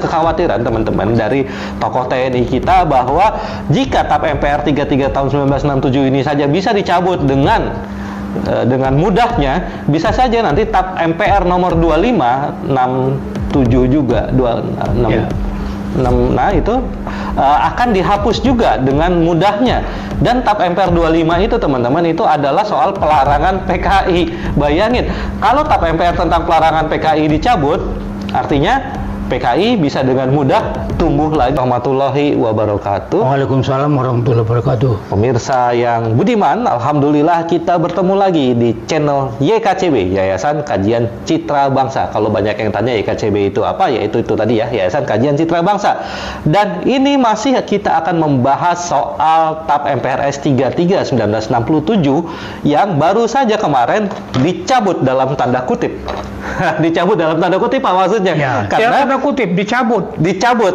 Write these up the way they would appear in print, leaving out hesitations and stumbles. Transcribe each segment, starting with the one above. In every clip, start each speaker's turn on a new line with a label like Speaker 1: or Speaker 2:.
Speaker 1: kekhawatiran teman-teman dari tokoh TNI kita bahwa jika TAP MPR 33 tahun 1967 ini saja bisa dicabut dengan mudahnya, bisa saja nanti TAP MPR nomor 2567 juga 26 nah itu akan dihapus juga dengan mudahnya. Dan TAP MPR 25 itu teman-teman itu adalah soal pelarangan PKI. Bayangin kalau TAP MPR tentang pelarangan PKI dicabut, artinya PKI bisa dengan mudah tumbuh lagi. Warahmatullahi wabarakatuh.
Speaker 2: Waalaikumsalam warahmatullahi wabarakatuh.
Speaker 1: Pemirsa yang budiman, alhamdulillah kita bertemu lagi di channel YKCB, Yayasan Kajian Citra Bangsa. Kalau banyak yang tanya YKCB itu apa, ya itu tadi ya, Yayasan Kajian Citra Bangsa. Dan ini masih kita akan membahas soal TAP MPRS 33 1967 yang baru saja kemarin dicabut dalam tanda kutip. Dicabut dalam tanda kutip apa maksudnya?
Speaker 2: Ya,
Speaker 1: karena
Speaker 2: tanda kutip dicabut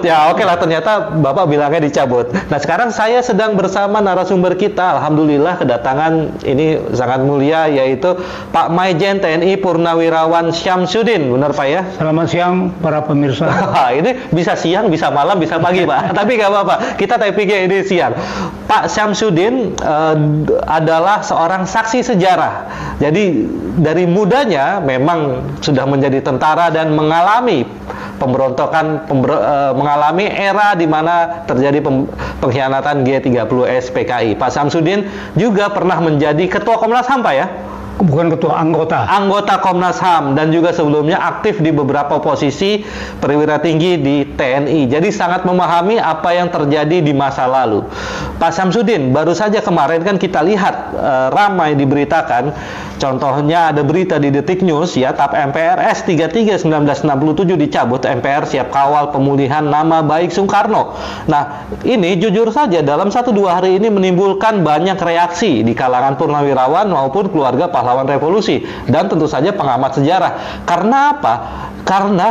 Speaker 1: ya, oke lah, ternyata Bapak bilangnya dicabut. Nah sekarang saya sedang bersama narasumber kita, alhamdulillah kedatangan ini sangat mulia, yaitu Pak Maijen TNI Purnawirawan Syamsuddin, benar Pak ya?
Speaker 2: Selamat siang para pemirsa.
Speaker 1: Ini bisa siang, bisa malam, bisa pagi Pak, tapi nggak apa-apa, kita pikir ini siang. Pak Syamsuddin adalah seorang saksi sejarah. Jadi dari mudanya memang sudah menjadi tentara dan mengalami pemberontakan, mengalami era di mana terjadi pengkhianatan G30S PKI. Pak Syamsuddin juga pernah menjadi ketua Komnas HAM Pak ya?
Speaker 2: Bukan ketua, anggota
Speaker 1: Komnas HAM, dan juga sebelumnya aktif di beberapa posisi perwira tinggi di TNI. Jadi sangat memahami apa yang terjadi di masa lalu. Pak Syamsuddin, baru saja kemarin kan kita lihat ramai diberitakan, contohnya ada berita di Detik News ya, TAP MPRS 33 1967 dicabut, MPR siap kawal pemulihan nama baik Soekarno. Nah, ini jujur saja dalam 1-2 hari ini menimbulkan banyak reaksi di kalangan purnawirawan maupun keluarga pahlawan revolusi dan tentu saja pengamat sejarah. Karena apa? Karena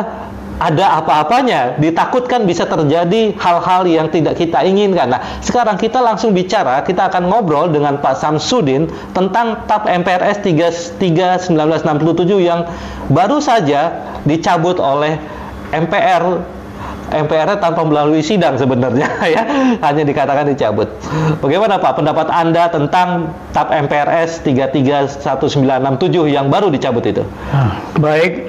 Speaker 1: ada apa-apanya, ditakutkan bisa terjadi hal-hal yang tidak kita inginkan. Nah, sekarang kita langsung bicara, kita akan ngobrol dengan Pak Syamsuddin tentang TAP MPRS 33 1967 yang baru saja dicabut oleh MPR tanpa melalui sidang sebenarnya ya, hanya dikatakan dicabut. Bagaimana Pak pendapat Anda tentang TAP MPRS 33 1967 yang baru dicabut itu?
Speaker 2: Baik,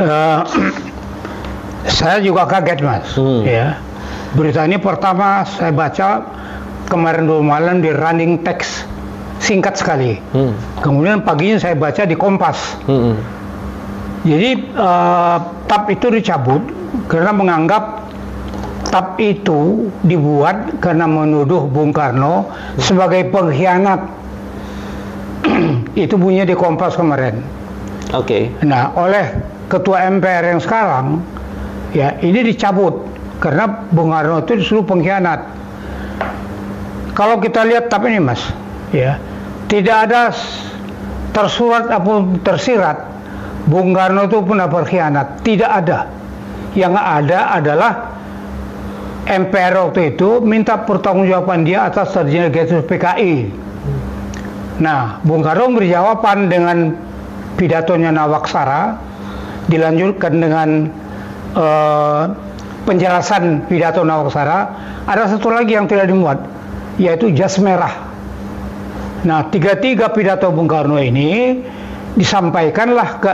Speaker 2: saya juga kaget Mas. Ya, berita ini pertama saya baca kemarin dulu malam di running text, singkat sekali. Kemudian paginya saya baca di Kompas. Jadi TAP itu dicabut karena menganggap TAP itu dibuat karena menuduh Bung Karno sebagai pengkhianat. Itu bunyinya di Kompas kemarin.
Speaker 1: Oke.
Speaker 2: Nah, oleh Ketua MPR yang sekarang, ya ini dicabut karena Bung Karno itu disuruh pengkhianat. Kalau kita lihat TAP ini Mas, ya tidak ada tersurat ataupun tersirat Bung Karno itu pernah berkhianat, tidak ada. Yang ada adalah MPR waktu itu minta pertanggungjawaban dia atas terjadinya G30S PKI. Nah, Bung Karno beri jawaban dengan pidatonya Nawaksara, dilanjutkan dengan penjelasan pidato Nawaksara. Ada satu lagi yang tidak dimuat, yaitu jas merah. Nah, tiga pidato Bung Karno ini disampaikanlah ke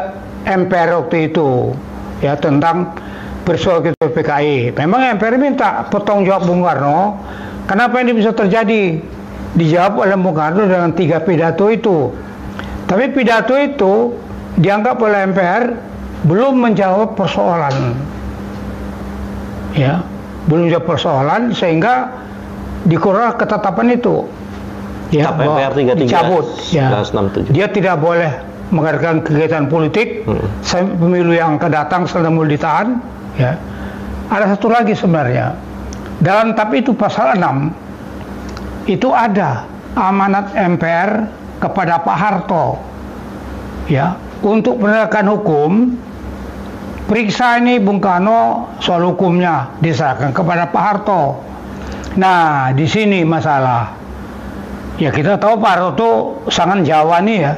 Speaker 2: MPR waktu itu, ya, tentang peristiwa G30S PKI. Memang MPR minta pertanggungjawab Bung Karno, kenapa ini bisa terjadi? Dijawab oleh Bung Karno dengan 3 pidato itu. Tapi pidato itu dianggap oleh MPR belum menjawab persoalan, ya, belum menjawab persoalan, sehingga dikurang ketetapan itu, ya,
Speaker 1: MPR 33
Speaker 2: dicabut, ya.
Speaker 1: 1967.
Speaker 2: Dia tidak boleh mengadakan kegiatan politik sampai pemilu yang akan datang setelah mulai ditahan, ya. Ada satu lagi sebenarnya dalam TAP itu pasal 6 itu ada amanat MPR kepada Pak Harto, ya, untuk penegakan hukum. Periksa ini Bung Karno soal hukumnya, diserahkan kepada Pak Harto. Nah, di sini masalah. Ya, kita tahu Pak Harto itu sangat Jawa nih ya,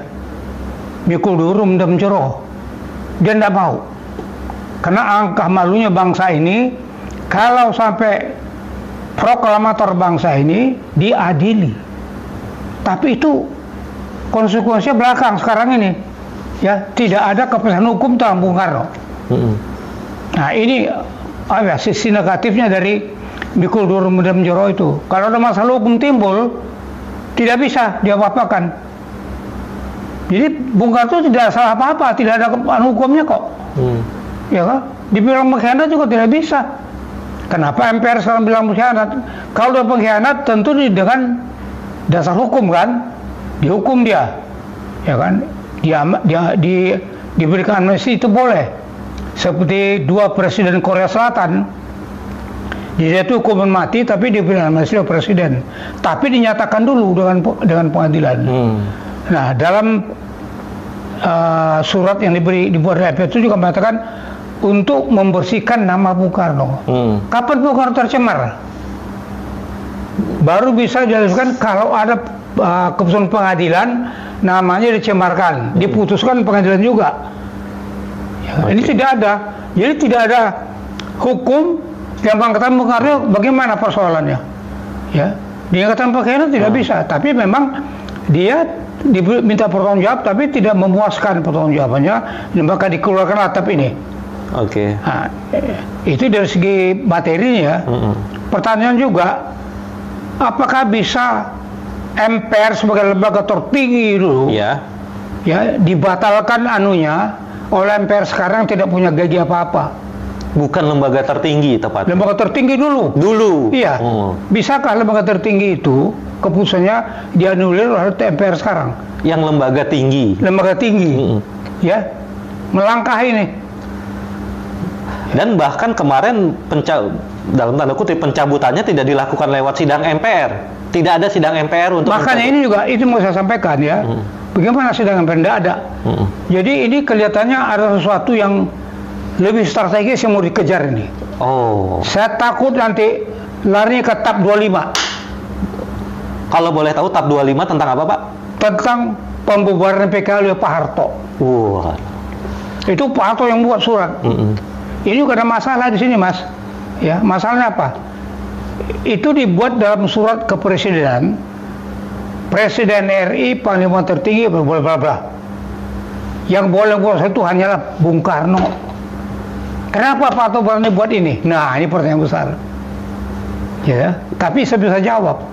Speaker 2: mikul durum dan mencero. Dia tidak mau, karena angka malunya bangsa ini kalau sampai proklamator bangsa ini diadili, tapi itu konsekuensinya belakang sekarang ini, ya tidak ada keputusan hukum tentang Bung Karno. Nah ini sisi negatifnya dari Mikul Durung Mendem Jero itu. Kalau ada masalah hukum timbul, tidak bisa diapa-apakan. Jadi Bung Karno tidak salah apa-apa, tidak ada hukumnya kok. Ya kan? Dibilang pengkhianat juga tidak bisa. Kenapa MPR sekarang bilang pengkhianat? Kalau dia pengkhianat tentu dengan dasar hukum kan, dihukum dia, ya kan? Diberikan amnesti itu boleh. Seperti dua presiden Korea Selatan, dia itu hukuman mati tapi diberikan amnesti oleh presiden, tapi dinyatakan dulu dengan pengadilan. Nah dalam surat yang dibuat oleh MPR itu juga mengatakan untuk membersihkan nama Bung Karno. Kapan Bung Karno tercemar? Baru bisa dilakukan kalau ada keputusan pengadilan namanya dicemarkan, diputuskan pengadilan juga. Ya, ini tidak ada. Jadi tidak ada hukum yang mengatakan Bung Karno bagaimana persoalannya. Ya, dinyatakan pengkhianat tidak bisa, tapi memang dia diminta pertanggungjawab tapi tidak memuaskan pertanggungjawabannya, maka dikeluarkan atap ini. Nah, itu dari segi materinya. Pertanyaan juga, apakah bisa MPR sebagai lembaga tertinggi dulu ya dibatalkan anunya oleh MPR sekarang tidak punya gaji apa-apa?
Speaker 1: Bukan lembaga tertinggi tepatnya.
Speaker 2: Lembaga tertinggi dulu. Iya. Bisakah lembaga tertinggi itu keputusannya dianulir oleh MPR sekarang?
Speaker 1: Yang lembaga tinggi.
Speaker 2: Lembaga tinggi. Ya. Melangkah ini.
Speaker 1: Dan bahkan kemarin dalam tanda kutip pencabutannya tidak dilakukan lewat sidang MPR. Tidak ada sidang MPR untuk
Speaker 2: makanya ini juga itu mau saya sampaikan ya. Bagaimana sidang MPR? Tidak ada. Jadi ini kelihatannya ada sesuatu yang lebih strategis yang mau dikejar ini. Saya takut nanti larinya ke TAP 25.
Speaker 1: Kalau boleh tahu TAP 25 tentang apa, Pak?
Speaker 2: Tentang pembubaran PKI oleh Pak Harto. Itu Pak Harto yang buat surat. Ini juga ada masalah di sini, Mas. Ya, masalahnya apa? Itu dibuat dalam surat kepresidenan. Presiden RI, Panglima tertinggi, bla bla bla. Yang boleh buat itu hanyalah Bung Karno. Kenapa Pak Harto berani buat ini? Nah, ini pertanyaan besar. Ya, tapi saya bisa jawab.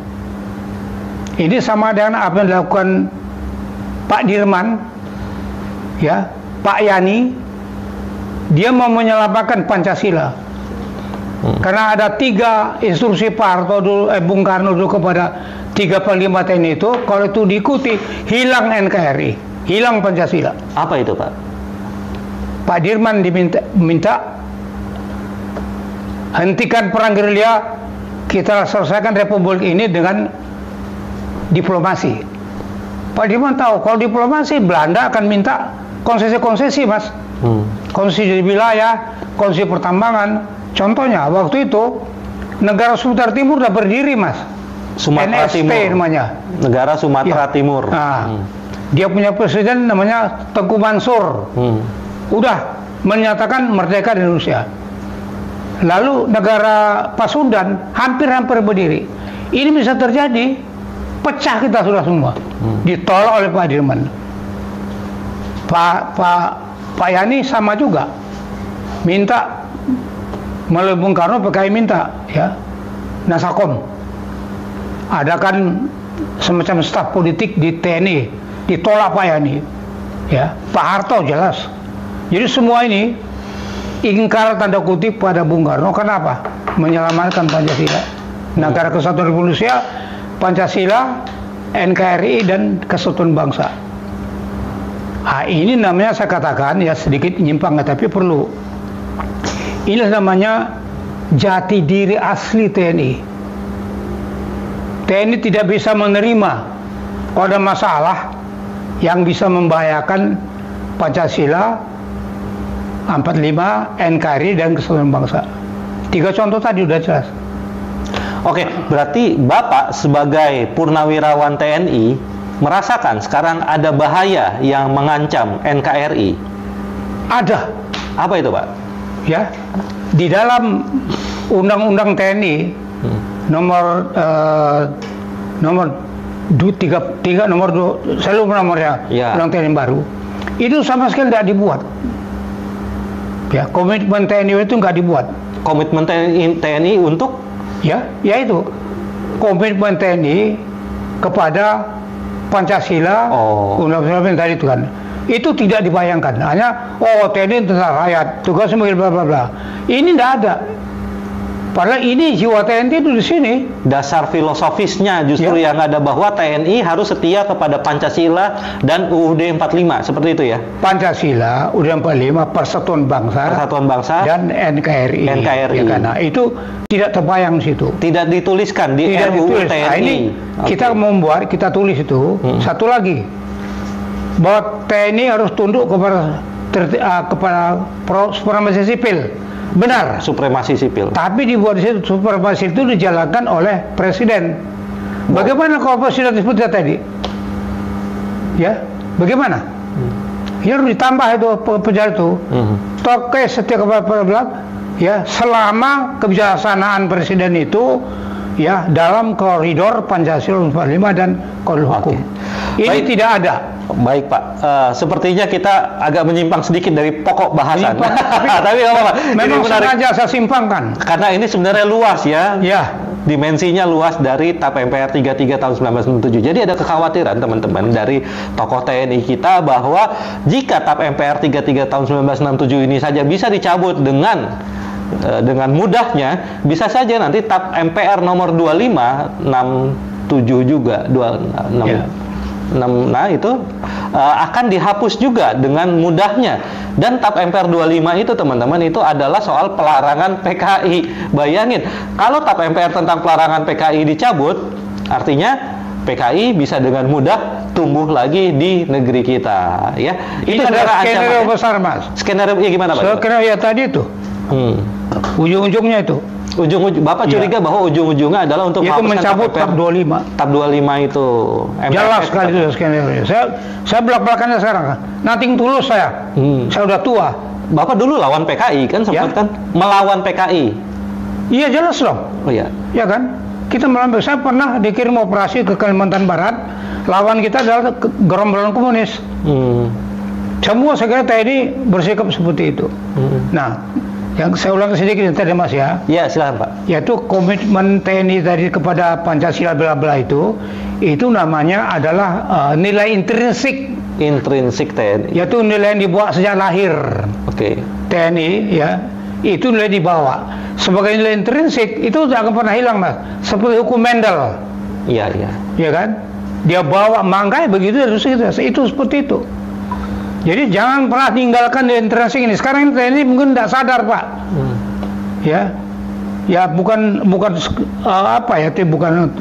Speaker 2: Ini sama dengan apa yang dilakukan Pak Dirman, ya, Pak Yani. Dia mau menyelamatkan Pancasila. Karena ada 3 instruksi Pak Harto dulu, Bung Karno dulu kepada 3 panglima TNI itu, kalau itu diikuti hilang NKRI, hilang Pancasila.
Speaker 1: Apa itu, Pak?
Speaker 2: Pak Dirman minta hentikan perang gerilya, kita selesaikan republik ini dengan diplomasi. Pak Dirman tahu kalau diplomasi Belanda akan minta konsesi-konsesi, Mas. Konsesi wilayah, konsesi pertambangan. Contohnya waktu itu negara Sumatera Timur sudah berdiri, Mas.
Speaker 1: Sumatera
Speaker 2: NSP
Speaker 1: Timur
Speaker 2: namanya.
Speaker 1: Negara Sumatera Timur.
Speaker 2: Nah, dia punya presiden namanya Tengku Mansur. Udah menyatakan merdeka di Indonesia. Lalu negara Pasundan hampir-hampir berdiri. Ini bisa terjadi, pecah kita sudah semua. Ditolak oleh Pak Dirman. Pak Yani sama juga minta melalui Bung Karno, PKI minta ya Nasakom adakan semacam staf politik di TNI, ditolak Pak Yani ya. Pak Harto jelas. Jadi semua ini ingkar tanda kutip pada Bung Karno. Kenapa? Menyelamatkan Pancasila, negara kesatuan Republik Indonesia, Pancasila, NKRI dan kesatuan bangsa. Nah, ini namanya saya katakan ya sedikit nyimpang tapi perlu. Ini namanya jati diri asli TNI. TNI tidak bisa menerima kalau ada masalah yang bisa membahayakan Pancasila, 45, NKRI dan kesatuan bangsa. 3 contoh tadi udah jelas.
Speaker 1: Oke, berarti Bapak sebagai purnawirawan TNI merasakan sekarang ada bahaya yang mengancam NKRI?
Speaker 2: Ada.
Speaker 1: Apa itu, Pak?
Speaker 2: Ya, di dalam Undang-Undang TNI nomor nomor 33 nomor 2, saya lupa nomornya, Undang TNI baru. Itu sama sekali tidak dibuat. Ya, komitmen TNI itu nggak dibuat.
Speaker 1: Komitmen TNI untuk?
Speaker 2: Ya itu komitmen TNI kepada Pancasila, Undang-Undang tadi itu kan. Itu tidak dibayangkan. Hanya TNI tentara rakyat, tugas sebagai bla bla bla. Ini tidak ada. Padahal ini jiwa TNI itu di sini.
Speaker 1: Dasar filosofisnya justru yang ada bahwa TNI harus setia kepada Pancasila dan UUD 45, seperti itu ya? Pancasila,
Speaker 2: UUD 45, Persatuan Bangsa, dan NKRI. Ya, karena itu tidak terbayang di situ.
Speaker 1: Tidak dituliskan di RUU TNI.
Speaker 2: Nah, ini kita membuat, kita tulis itu. Satu lagi, bahwa TNI harus tunduk kepada supremasi sipil. Benar,
Speaker 1: supremasi sipil.
Speaker 2: Tapi dibuat di situ supremasi itu dijalankan oleh presiden. Bagaimana kalau presiden disebutnya tadi? Ya, bagaimana? Ya harus ditambah itu penjara itu. Toke setiap kepada ya selama kebijaksanaan presiden itu ya dalam koridor Pancasila 45 dan koridor hukum. Ini tidak ada.
Speaker 1: Baik Pak, sepertinya kita agak menyimpang sedikit dari pokok bahasan. Tapi apa-apa.
Speaker 2: Memang sengaja saya simpangkan.
Speaker 1: Karena ini sebenarnya luas ya. Dimensinya luas dari TAP MPR 33 tahun 1967. Jadi ada kekhawatiran teman-teman dari tokoh TNI kita bahwa jika TAP MPR 33 tahun 1967 ini saja bisa dicabut dengan mudahnya, bisa saja nanti TAP MPR nomor 25, 67 juga, 26. Nah itu akan dihapus juga dengan mudahnya. Dan TAP MPR 25 itu teman-teman itu adalah soal pelarangan PKI. Bayangin, kalau TAP MPR tentang pelarangan PKI dicabut, artinya PKI bisa dengan mudah tumbuh lagi di negeri kita. Ya,
Speaker 2: itu adalah skenario besar, Mas.
Speaker 1: Skenario gimana Pak?
Speaker 2: Skenario tadi itu. Ujung-ujungnya itu.
Speaker 1: Bapak curiga bahwa ujung-ujungnya adalah untuk
Speaker 2: mencabut TAP 25.
Speaker 1: TAP 25 itu
Speaker 2: jelas sekali itu skenario. Saya belak-belakannya sekarang. Nating tulus saya. Saya udah tua.
Speaker 1: Bapak dulu lawan PKI kan, sempat kan melawan PKI.
Speaker 2: Iya jelas dong.
Speaker 1: Oh iya.
Speaker 2: Ya kan? Kita melawan. Saya pernah dikirim operasi ke Kalimantan Barat. Lawan kita adalah gerombolan komunis. Semua saya kira TNI bersikap seperti itu. Nah, yang saya ulang sedikit tadi Mas ya.
Speaker 1: Ya silakan Pak.
Speaker 2: Yaitu komitmen TNI tadi kepada Pancasila bla bla itu namanya adalah nilai intrinsik.
Speaker 1: Intrinsik TNI.
Speaker 2: Yaitu nilai yang dibawa sejak lahir. TNI ya itu nilai dibawa. Sebagai nilai intrinsik itu tidak akan pernah hilang Mas. Seperti hukum Mendel.
Speaker 1: Iya.
Speaker 2: Ya kan? Dia bawa mangkai begitu itu seperti itu. Jadi jangan pernah tinggalkan di intrinsik ini. Sekarang ini mungkin tidak sadar Pak. Ya bukan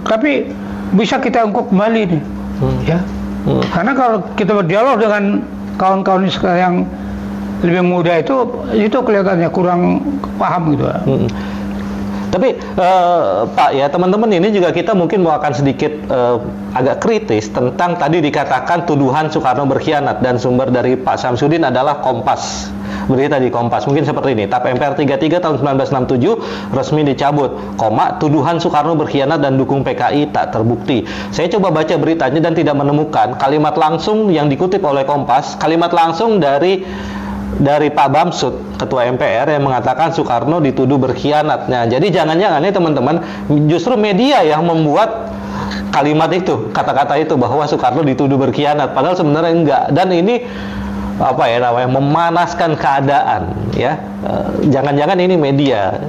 Speaker 2: tapi bisa kita ungkap kembali nih. Karena kalau kita berdialog dengan kawan-kawan yang lebih muda itu kelihatannya kurang paham gitu.
Speaker 1: Tapi Pak ya teman-teman ini juga kita mungkin mau akan sedikit agak kritis tentang tadi dikatakan tuduhan Soekarno berkhianat dan sumber dari Pak Samsudin adalah Kompas. Berita di Kompas mungkin seperti ini. TAP MPR 33 tahun 1967 resmi dicabut, tuduhan Soekarno berkhianat dan dukung PKI tak terbukti. Saya coba baca beritanya dan tidak menemukan kalimat langsung yang dikutip oleh Kompas, kalimat langsung dari Pak Bamsud, Ketua MPR yang mengatakan Soekarno dituduh berkhianat. Nah, jadi jangan-jangan nih teman-teman, justru media yang membuat kalimat itu, kata-kata itu bahwa Soekarno dituduh berkhianat, padahal sebenarnya enggak. Dan ini memanaskan keadaan, ya. Jangan-jangan ini media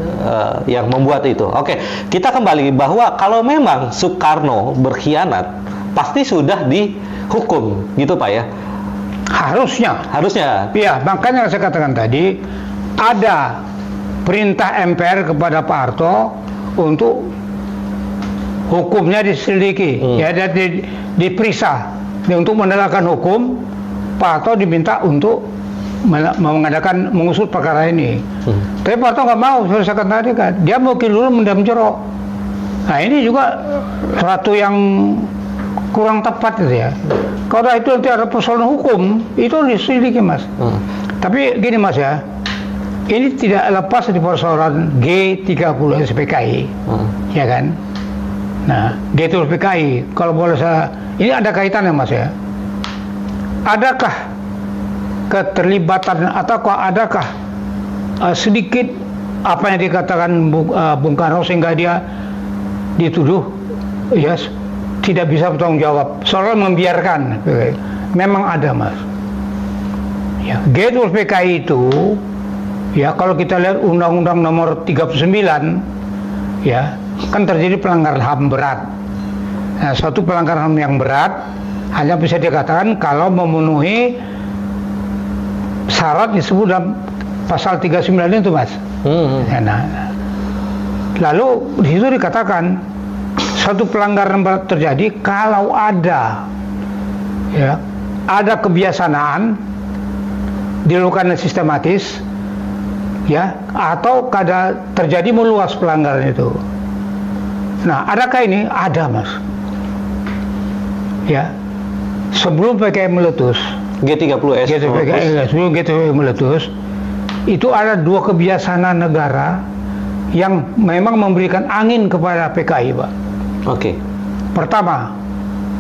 Speaker 1: yang membuat itu. Oke, kita kembali bahwa kalau memang Soekarno berkhianat, pasti sudah dihukum, gitu Pak ya. Harusnya.
Speaker 2: Ya, makanya saya katakan tadi ada perintah MPR kepada Pak Harto untuk hukumnya diselidiki, ya, dan diperiksa. Untuk menegakkan hukum, Pak Harto diminta untuk mengusut perkara ini. Tapi Pak Harto nggak mau, seperti saya katakan tadi kan, dia mau dulu mendam jeruk. Nah ini juga satu yang kurang tepat itu ya. Kalau itu nanti ada persoalan hukum, itu diselidiki Mas. Tapi gini Mas ya, ini tidak lepas dari persoalan G30 SPKI, ya kan? Nah, G30 SPKI, kalau boleh saya, ini ada kaitannya Mas ya. Adakah keterlibatan ataukah adakah sedikit apa yang dikatakan Bung Karno sehingga dia dituduh ya tidak bisa bertanggung jawab, soal membiarkan? Memang ada Mas. Ya, G30 PKI itu ya kalau kita lihat Undang-Undang Nomor 39 ya kan terjadi pelanggaran HAM berat. Nah, suatu pelanggaran HAM yang berat hanya bisa dikatakan kalau memenuhi syarat disebut dalam pasal 39 itu Mas. Ya, nah, lalu di situ dikatakan suatu pelanggaran berat terjadi kalau ada ya ada kebiasaan dilakukan sistematis ya atau kada terjadi meluas pelanggaran itu. Nah, adakah ini? Ada Mas. Ya, sebelum PKI meletus,
Speaker 1: G30S
Speaker 2: sebelum G30 meletus, itu ada dua kebiasaan negara yang memang memberikan angin kepada PKI, Pak.
Speaker 1: Oke.
Speaker 2: Pertama,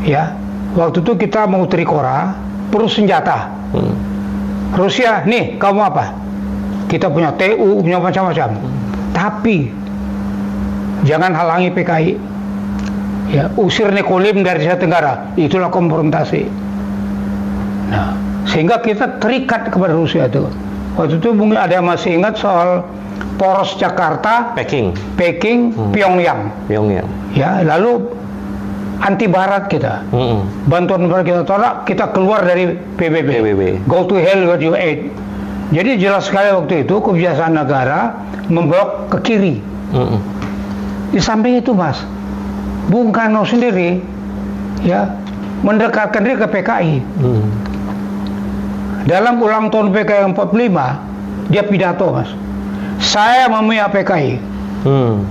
Speaker 2: ya, waktu itu kita mau trikora, perlu senjata. Rusia, nih, kamu apa? Kita punya TU, punya macam-macam. Tapi jangan halangi PKI. Ya, usir Nekolim dari Asia Tenggara. Itulah konfrontasi. Nah, sehingga kita terikat kepada Rusia itu. Waktu itu mungkin ada yang masih ingat soal poros Jakarta, Peking, Pyongyang. Ya, lalu anti Barat kita, bantuan Barat kita tolak, kita keluar dari PBB. Go to hell with your aid. Jadi jelas sekali waktu itu kebiasaan negara memblok ke kiri. Di samping itu Mas, Bung Karno sendiri ya mendekatkan diri ke PKI. Dalam ulang tahun PKI 45 dia pidato Mas, saya memihak PKI.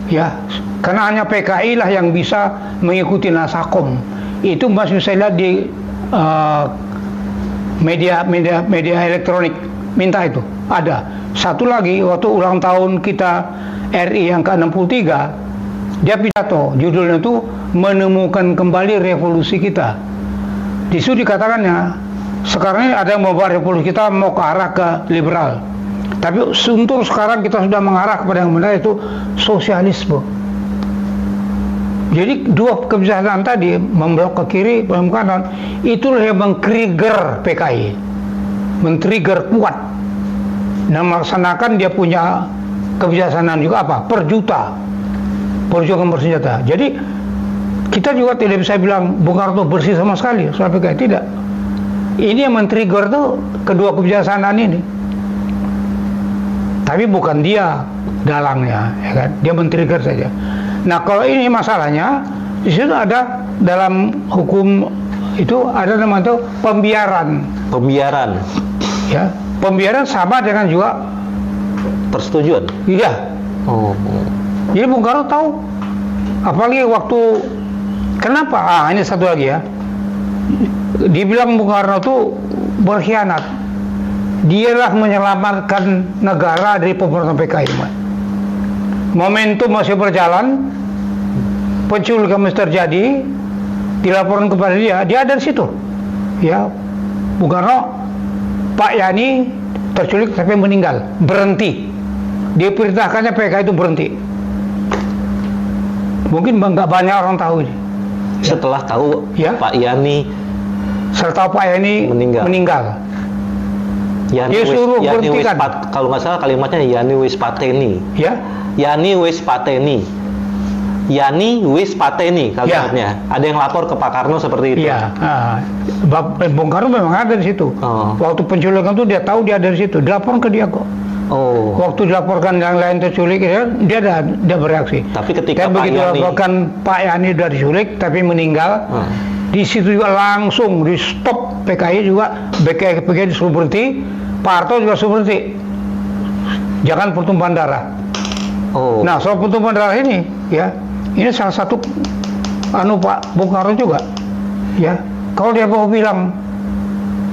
Speaker 2: Ya, karena hanya PKI lah yang bisa mengikuti Nasakom. Itu masih saya lihat di media elektronik, minta itu ada. Satu lagi waktu ulang tahun kita RI yang ke-63 dia pidato, judulnya itu menemukan kembali revolusi kita. Di situ dikatakannya sekarang ini ada yang membawa revolusi kita mau ke arah ke liberal. Tapi untuk sekarang kita sudah mengarah kepada yang benar, itu sosialisme. Jadi dua kebiasaan tadi, memblok ke kiri, ke kanan, itulah yang men-trigger PKI, men-trigger kuat, dan melaksanakan dia punya kebiasaan juga apa? Per juta, perjuangan bersenjata. Jadi kita juga tidak bisa bilang Bung Karno bersih sama sekali soal PKI, tidak. Ini yang men-trigger tuh kedua kebiasaan ini. Tapi bukan dia dalangnya, ya kan? Dia men-trigger saja. Nah, kalau ini masalahnya, di situ ada dalam hukum itu ada namanya pembiaran. Ya, pembiaran sama dengan juga
Speaker 1: persetujuan.
Speaker 2: Iya. Jadi Bung Karno tahu, apalagi waktu kenapa? Ini satu lagi ya. Dibilang Bung Karno itu berkhianat. Dialah menyelamatkan negara dari pemberontakan PKI. Momentum masih berjalan, penculikan masih terjadi, dilaporkan kepada dia ada di situ. Ya, Bung Karno, Pak Yani terculik tapi meninggal, berhenti. Dia perintahkannya PKI itu berhenti. Mungkin nggak banyak orang tahu ini.
Speaker 1: Setelah tahu ya? Pak Yani,
Speaker 2: meninggal.
Speaker 1: Yani kalau nggak salah kalimatnya Yani wis pateni.
Speaker 2: Ya?
Speaker 1: Yani wis pateni kalimatnya. Ya. Ada yang lapor ke Pak Karno seperti itu.
Speaker 2: Iya. Bung Karno memang ada di situ. Waktu penculikan itu dia tahu dia ada di situ. Dilaporkan ke dia kok. Waktu dilaporkan yang lain terculik, dia bereaksi.
Speaker 1: Tapi ketika
Speaker 2: begitu dilaporkan Pak Yani sudah diculik tapi meninggal, di situ juga langsung di stop PKI juga, PKI disuruh berhenti, Pak Harto juga suruh berhenti. Jangan pertumpahan darah. Nah, soal pertumpahan darah ini, ya, ini salah satu Pak Bung Karno juga, ya. Kalau dia mau bilang,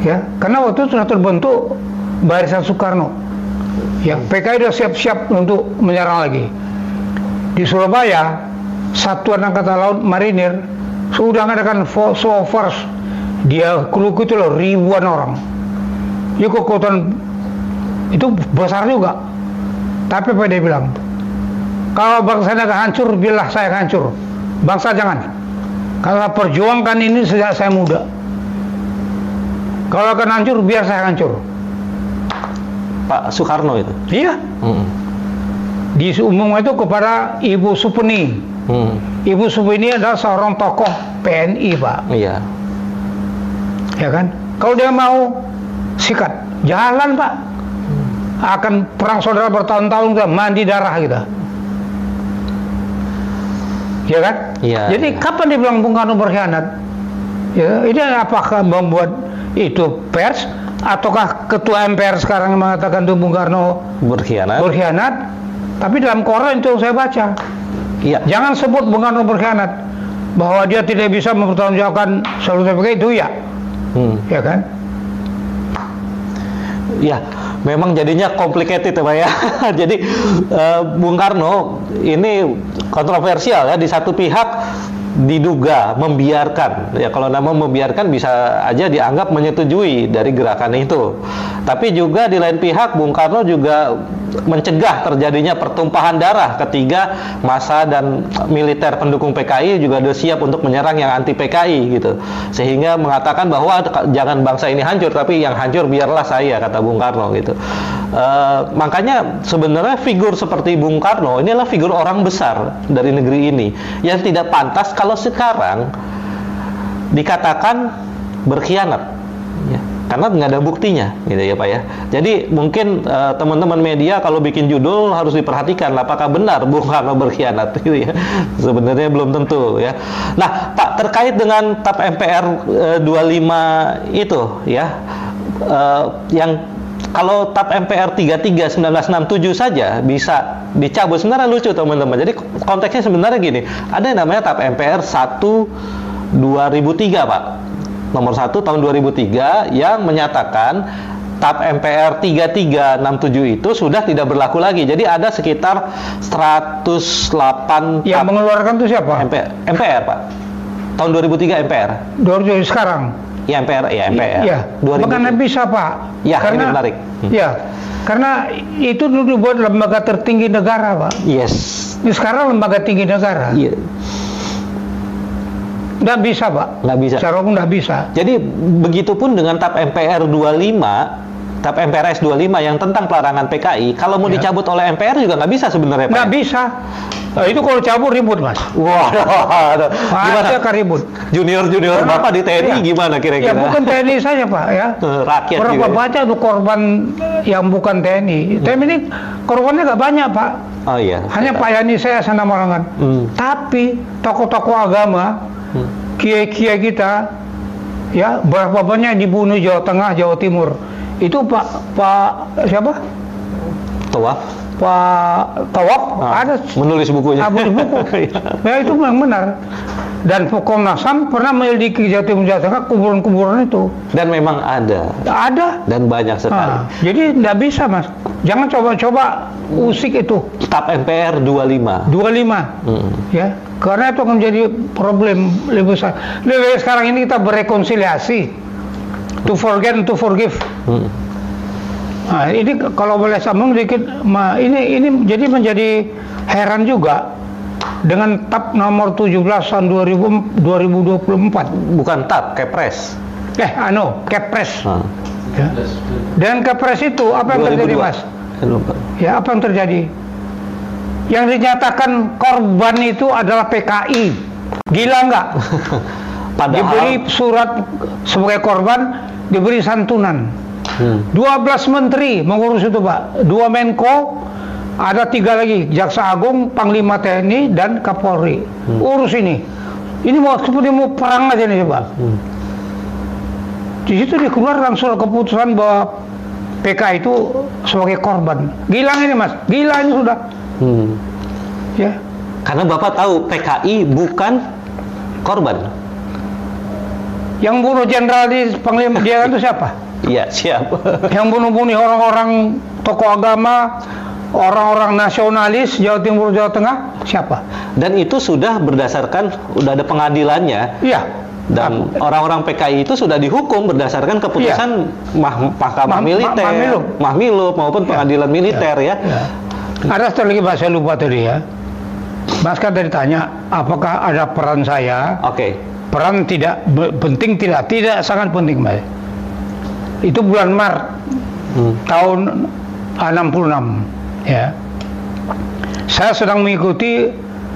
Speaker 2: ya, karena waktu itu sudah terbentuk Barisan Soekarno, Ya, PKI sudah siap-siap untuk menyerang lagi. Di Surabaya, Satuan Angkatan Laut Marinir sudah mengadakan show force. Dia keluku itu loh, ribuan orang. Ya, kekuatan itu besar juga. Tapi apa dia bilang? Kalau bangsa ini akan hancur, biarlah saya akan hancur. Bangsa jangan. Kalau perjuangkan ini sejak saya muda. Kalau akan hancur, biar saya hancur.
Speaker 1: Pak Soekarno itu?
Speaker 2: Iya. Diumumkan itu kepada Ibu Supeni. Ibu Supeni adalah seorang tokoh PNI, Pak.
Speaker 1: Iya.
Speaker 2: Ya kan? Kalau dia mau sikat, jalan, Pak. Akan perang saudara bertahun-tahun kita mandi darah kita. Ya kan?
Speaker 1: Iya.
Speaker 2: Jadi kapan dia bilang Bung Karno berkhianat? Ya, ini apakah membuat itu pers ataukah ketua MPR sekarang yang mengatakan itu Bung Karno
Speaker 1: berkhianat?
Speaker 2: Tapi dalam koran itu saya baca.
Speaker 1: Iya.
Speaker 2: Jangan sebut Bung Karno berkhianat, bahwa dia tidak bisa mempertanggungjawabkan seluruh PKI itu ya. Ya kan?
Speaker 1: Ya, memang jadinya complicated ya Pak ya. Jadi Bung Karno ini kontroversial ya. Di satu pihak diduga membiarkan, ya kalau nama membiarkan bisa aja dianggap menyetujui dari gerakan itu. Tapi juga di lain pihak Bung Karno juga mencegah terjadinya pertumpahan darah ketika massa dan militer pendukung PKI juga sudah siap untuk menyerang yang anti PKI gitu. Sehingga mengatakan bahwa jangan bangsa ini hancur, tapi yang hancur biarlah saya, kata Bung Karno gitu. Makanya sebenarnya figur seperti Bung Karno ini adalah figur orang besar dari negeri ini yang tidak pantas kalau sekarang dikatakan berkhianat ya, karena nggak ada buktinya gitu ya Pak ya. Jadi mungkin teman-teman media kalau bikin judul harus diperhatikan apakah benar Bung Karno berkhianat gitu ya. Sebenarnya belum tentu ya. Nah Pak, terkait dengan TAP MPR 25 itu ya, yang kalau TAP MPR 33 1967 saja bisa dicabut, sebenarnya lucu teman-teman. Jadi konteksnya sebenarnya gini, ada yang namanya TAP MPR 1 2003 Pak, nomor 1 tahun 2003 yang menyatakan TAP MPR 3367 itu sudah tidak berlaku lagi. Jadi ada sekitar 108
Speaker 2: yang mengeluarkan itu siapa?
Speaker 1: MPR Pak, tahun 2003 MPR.
Speaker 2: 2000 sekarang.
Speaker 1: Ya MPR, ya MPR.
Speaker 2: Ya, makanya bisa Pak.
Speaker 1: Ya,
Speaker 2: karena,
Speaker 1: ini menarik.
Speaker 2: Ya, karena itu dulu dibuat lembaga tertinggi negara Pak.
Speaker 1: Yes.
Speaker 2: Ini sekarang lembaga tinggi negara.
Speaker 1: Iya.
Speaker 2: Nggak bisa Pak.
Speaker 1: Nggak bisa.
Speaker 2: Secara umum nggak bisa.
Speaker 1: Jadi begitupun dengan TAP MPR 25, TAP MPRS 25 yang tentang pelarangan PKI, kalau mau dicabut oleh MPR juga nggak bisa sebenarnya Pak.
Speaker 2: Nggak bisa. Nah, itu kalau cabut ribut Mas.
Speaker 1: Waduh, gimana?
Speaker 2: Akan ribut.
Speaker 1: Junior Bapak di TNI gimana kira-kira?
Speaker 2: Ya bukan TNI saja Pak ya.
Speaker 1: Rakyat
Speaker 2: berapa
Speaker 1: juga.
Speaker 2: banyak tuh korban yang bukan TNI. TNI ini korbannya nggak banyak Pak.
Speaker 1: Oh iya.
Speaker 2: Hanya Pak Yani saya sana Marangan. Tapi tokoh-tokoh agama, kiai-kiai kita, ya berapa banyak dibunuh Jawa Tengah, Jawa Timur. Itu Pak siapa?
Speaker 1: Tawaf.
Speaker 2: Pak Tawaf ada
Speaker 1: menulis bukunya.
Speaker 2: Menulis buku. Ya itu memang benar. Dan Komnas HAM pernah menyelidiki Jawa Timur Jawa Tengah kuburan-kuburan itu.
Speaker 1: Dan memang ada.
Speaker 2: Ada.
Speaker 1: Dan banyak sekali.
Speaker 2: Jadi tidak bisa Mas. Jangan coba-coba usik itu.
Speaker 1: TAP MPR 25.
Speaker 2: 25. Ya. Karena itu akan menjadi problem lebih besar. Lebih sekarang ini kita berrekonsiliasi. To forget and to forgive. Nah, ini kalau boleh sambung sedikit, ini jadi menjadi heran juga dengan TAP nomor 17 tahun 2024.
Speaker 1: Bukan TAP, Kepres.
Speaker 2: Kepres. Ya. Dan Kepres itu apa yang 2002. Terjadi Mas? Ya, apa yang terjadi? Yang dinyatakan korban itu adalah PKI. Gila nggak? Padahal diberi surat sebagai korban, diberi santunan. 12 menteri mengurus itu Pak, 2 Menko, ada 3 lagi, Jaksa Agung, Panglima TNI dan Kapolri. Urus ini. Ini mau seperti mau perang aja nih Pak. Di situ dikeluarkan surat keputusan bahwa PK itu sebagai korban. Gila ini Mas, gila ini sudah. Ya.
Speaker 1: Karena Bapak tahu PKI bukan korban.
Speaker 2: Yang bunuh jenderal di Panglima dia itu siapa?
Speaker 1: Iya, siap.
Speaker 2: Yang bunuh-bunuh orang-orang tokoh agama, orang-orang nasionalis Jawa Timur, Jawa Tengah, siapa?
Speaker 1: Dan itu sudah berdasarkan, udah ada pengadilannya.
Speaker 2: Iya.
Speaker 1: Dan orang-orang PKI itu sudah dihukum berdasarkan keputusan Mahkamah Militer, Mahmilub maupun pengadilan militer ya.
Speaker 2: Ada satu lagi Mas, saya lupa tadi ya. Mas kan tadi tanya, apakah ada peran saya?
Speaker 1: Oke.
Speaker 2: Peran tidak penting, tidak sangat penting Mas. Itu bulan Maret tahun 66 ya. Saya sedang mengikuti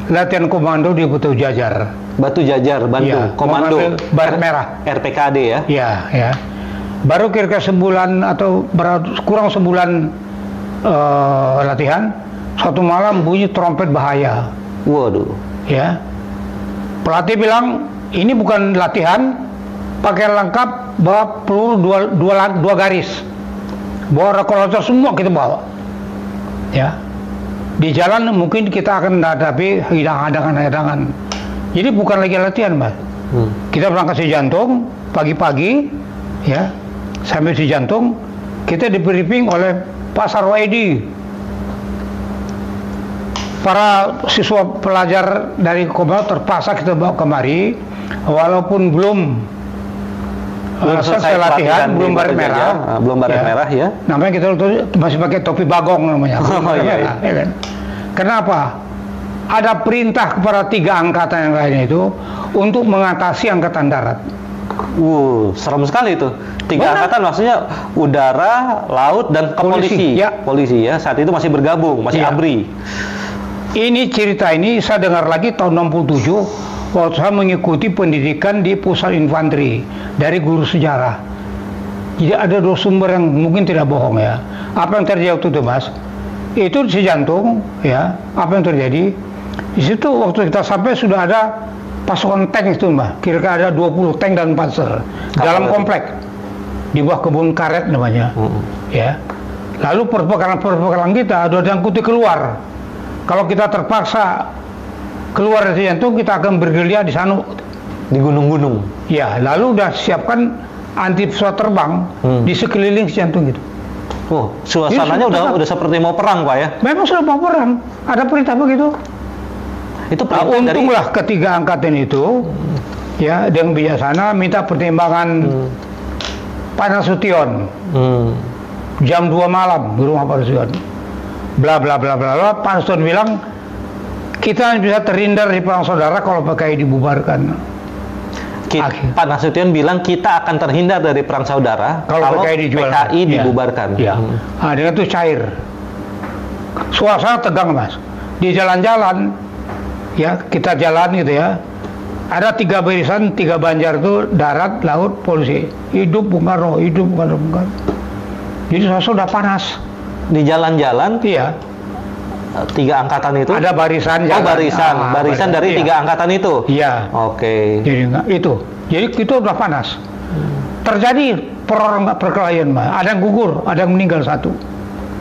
Speaker 2: latihan komando di Batu Jajar.
Speaker 1: Batu Jajar, Bandung,
Speaker 2: Ya,
Speaker 1: komando
Speaker 2: Baret Merah,
Speaker 1: RPKD ya.
Speaker 2: Ya, ya. Baru kira-kira sebulan atau kurang sebulan latihan, satu malam bunyi trompet bahaya.
Speaker 1: Waduh.
Speaker 2: Ya. Pelatih bilang ini bukan latihan, pakaian lengkap, bawa peluru dua garis, bawa rekolver semua kita bawa. Ya. Di jalan mungkin kita akan menghadapi hadangan-hadangan. Jadi bukan lagi latihan, Mas. Kita berangkat si jantung pagi-pagi, ya, sampai si jantung kita di-briefing oleh Pak Sarwaedi. Para siswa pelajar dari komando terpaksa kita bawa kemari, walaupun belum selesai latihan, belum baret merah,
Speaker 1: belum baret merah ya.
Speaker 2: Namanya kita masih pakai topi bagong namanya.
Speaker 1: Oh, iya.
Speaker 2: Ya kan? Kenapa? Ada perintah kepada 3 angkatan yang lain itu untuk mengatasi angkatan darat.
Speaker 1: Serem sekali itu. 3 angkatan maksudnya udara, laut, dan polisi.
Speaker 2: Ya.
Speaker 1: Polisi ya. Saat itu masih bergabung, masih ABRI.
Speaker 2: Ini cerita ini saya dengar lagi tahun 67 waktu saya mengikuti pendidikan di pusat infanteri dari guru sejarah. Jadi ada 2 sumber yang mungkin tidak bohong ya. Apa yang terjadi waktu itu, Mas? Itu si jantung ya. Apa yang terjadi? Di situ waktu kita sampai sudah ada pasukan tank itu, Mbak. Kira-kira ada 20 tank dan panser dalam komplek di bawah kebun karet namanya. Ya. Lalu perbekalan kita ada yang kuti keluar. Kalau kita terpaksa keluar dari jantung, kita akan bergerilya di sana
Speaker 1: di gunung-gunung. Ya,
Speaker 2: lalu udah siapkan anti pesawat terbang di sekeliling jantung gitu.
Speaker 1: Oh, suasananya udah seperti mau perang, Pak ya?
Speaker 2: Memang sudah mau perang. Ada perintah begitu. Itu untunglah dari 3 angkatan itu ya dengan bijaksana minta pertimbangan Pak Nasution. Jam 2 malam di rumah Pak Nasution. Bla bla bla bla bla. Pak Nasution bilang kita bisa terhindar dari perang saudara kalau PKI dibubarkan.
Speaker 1: Pak Nasution bilang kita akan terhindar dari perang saudara kalau PKI dibubarkan.
Speaker 2: Ya. Nah, dengan itu cair. Suasana tegang, Mas. Di jalan-jalan ya kita jalan gitu ya, ada 3 barisan, 3 banjar itu darat, laut, polisi. Hidup Bung Karno, hidup Bung Karno. Jadi sudah panas
Speaker 1: di jalan-jalan.
Speaker 2: Iya,
Speaker 1: 3 angkatan itu ada
Speaker 2: barisan jalan.
Speaker 1: Barisan dari 3 angkatan itu.
Speaker 2: Iya.
Speaker 1: Oke.
Speaker 2: Jadi itu udah panas. Terjadi perkelahian, Mas. Ada yang gugur, ada yang meninggal 1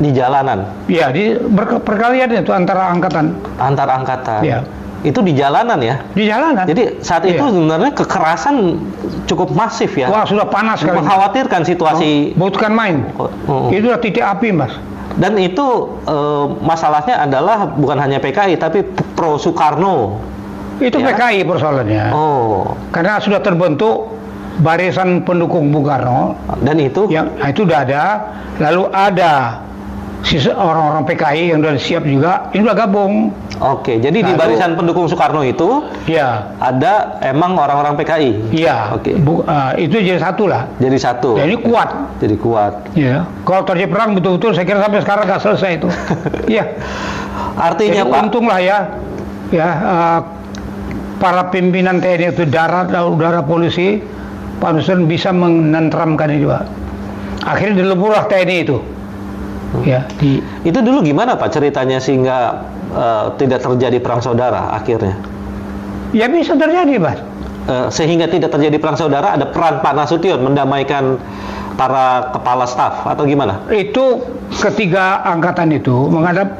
Speaker 1: di jalanan.
Speaker 2: Iya, di perkelahian itu antara angkatan. Iya.
Speaker 1: Itu di jalanan ya?
Speaker 2: Di jalanan.
Speaker 1: Jadi saat itu sebenarnya kekerasan cukup masif ya?
Speaker 2: Wah, sudah panas sekali.
Speaker 1: Mengkhawatirkan situasi.
Speaker 2: Bukan main. Itu udah titik api, Mas.
Speaker 1: Dan itu masalahnya adalah bukan hanya PKI tapi pro Soekarno.
Speaker 2: Itu ya? PKI persoalannya.
Speaker 1: Oh.
Speaker 2: Karena sudah terbentuk barisan pendukung Bung Karno.
Speaker 1: Dan itu?
Speaker 2: Itu udah ada. Lalu ada orang-orang PKI yang sudah siap juga, ini sudah gabung.
Speaker 1: Oke, jadi di barisan pendukung Soekarno itu ada emang orang-orang PKI?
Speaker 2: Iya. Oke. Itu jadi satu lah.
Speaker 1: Jadi satu.
Speaker 2: Jadi kuat.
Speaker 1: Jadi kuat.
Speaker 2: Iya. Kalau terjadi perang betul-betul, saya kira sampai sekarang nggak selesai itu. Iya.
Speaker 1: Artinya
Speaker 2: jadi, Pak, untunglah ya, para pimpinan TNI itu darat, udara, polisi, Pak Nusron bisa menenteramkan itu, Pak. Akhirnya dileburlah TNI itu. Ya,
Speaker 1: itu dulu gimana Pak ceritanya sehingga tidak terjadi perang saudara akhirnya?
Speaker 2: Ya bisa terjadi, Pak.
Speaker 1: Sehingga tidak terjadi perang saudara, ada peran Pak Nasution mendamaikan para kepala staf atau gimana?
Speaker 2: Itu ketiga angkatan itu menghadap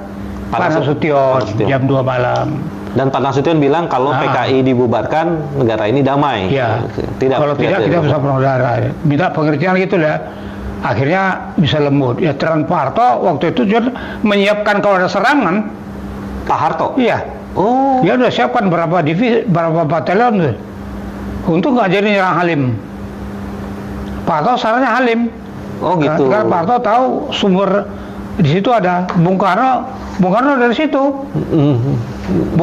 Speaker 2: Pak Nasution jam 2 malam.
Speaker 1: Dan Pak Nasution bilang kalau PKI dibubarkan, negara ini damai.
Speaker 2: Ya. Kalau tidak kita bisa berdarah. Minta pengertian gitu lah. Akhirnya bisa lembut. Ya Pak Harto waktu itu dia menyiapkan kalau ada serangan.
Speaker 1: Pak Harto?
Speaker 2: Iya.
Speaker 1: Oh.
Speaker 2: Dia udah siapkan berapa divisi, berapa batalion tuh. Untuk nggak jadi nyerang Halim. Pak Harto sarannya Halim.
Speaker 1: Oh gitu.
Speaker 2: Karena Pak Harto tahu sumber di situ ada. Bung Karno dari situ.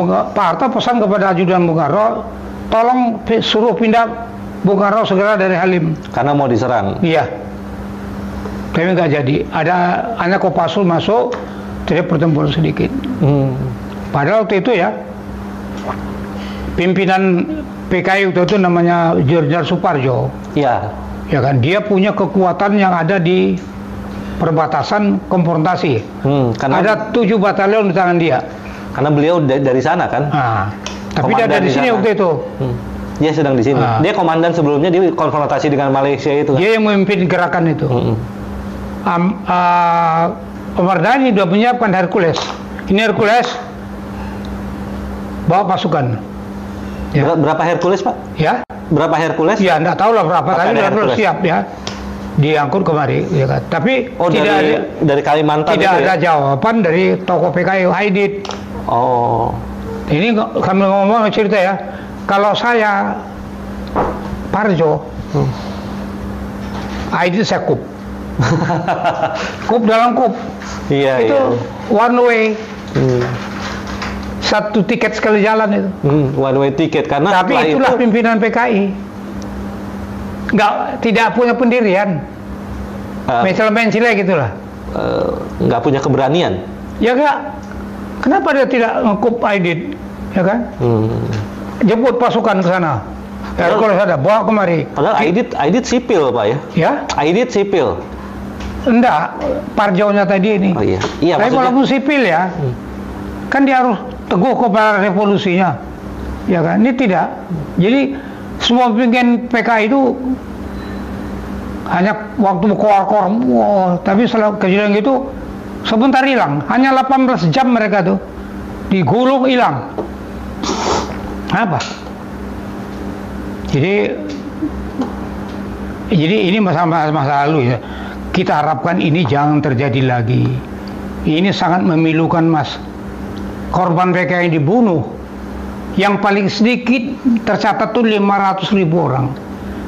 Speaker 2: Pak Harto pesan kepada ajudan Bung Karno, tolong suruh pindah Bung Karno segera dari Halim.
Speaker 1: Karena mau diserang.
Speaker 2: Iya. Tapi nggak jadi. Hanya Kopassus masuk, jadi pertempuran sedikit. Padahal waktu itu ya, pimpinan PKI waktu itu namanya Jenderal Suparjo.
Speaker 1: Iya.
Speaker 2: Ya kan, dia punya kekuatan yang ada di perbatasan konfrontasi.
Speaker 1: Karena
Speaker 2: ada 7 batalion di tangan dia.
Speaker 1: Karena beliau dari sana kan.
Speaker 2: Tapi dia ada di sini waktu itu.
Speaker 1: Dia sedang di sini. Dia komandan sebelumnya di konfrontasi dengan Malaysia itu.
Speaker 2: Dia yang memimpin gerakan itu. Omar Dhani sudah menyiapkan Hercules. Ini Hercules bawa pasukan.
Speaker 1: Ya. Berapa Hercules, Pak?
Speaker 2: Ya.
Speaker 1: Berapa Hercules?
Speaker 2: Ya, enggak tahu lah berapa. Tapi sudah siap ya. Diangkut kemari, ya kan. Tapi tidak
Speaker 1: dari Kalimantan
Speaker 2: tidak
Speaker 1: itu
Speaker 2: ada jawaban dari tokoh PKI Aidit.
Speaker 1: Oh.
Speaker 2: Ini kami ngomong cerita ya. Kalau saya Parjo, Aidit saya kup. Kup dalam kup.
Speaker 1: Iya,
Speaker 2: itu one way. Satu tiket sekali jalan itu.
Speaker 1: One way tiket karena.
Speaker 2: Tapi itulah pimpinan PKI. Tidak punya pendirian. Mencela gitulah.
Speaker 1: Nggak punya keberanian.
Speaker 2: Ya enggak. Kenapa dia tidak ngekup Aidit? Ya kan? Jemput pasukan ke sana. Ya, kalau ada bawa kemari.
Speaker 1: Padahal Aidit sipil, Pak ya?
Speaker 2: Ya?
Speaker 1: Aidit sipil.
Speaker 2: Enggak, Parjonya tadi ini.
Speaker 1: Oh iya. Iya,
Speaker 2: tapi walaupun sipil ya, kan dia harus teguh kepada revolusinya. Ya kan? Ini tidak. Jadi semua pimpinan PKI itu hanya waktu keluar-keluar, tapi setelah kejadian gitu sebentar hilang. Hanya 18 jam mereka tuh digulung hilang. Apa? Jadi ini masa lalu ya. Kita harapkan ini jangan terjadi lagi. Ini sangat memilukan, Mas. Korban PKI dibunuh. Yang paling sedikit tercatat tuh 500.000 orang.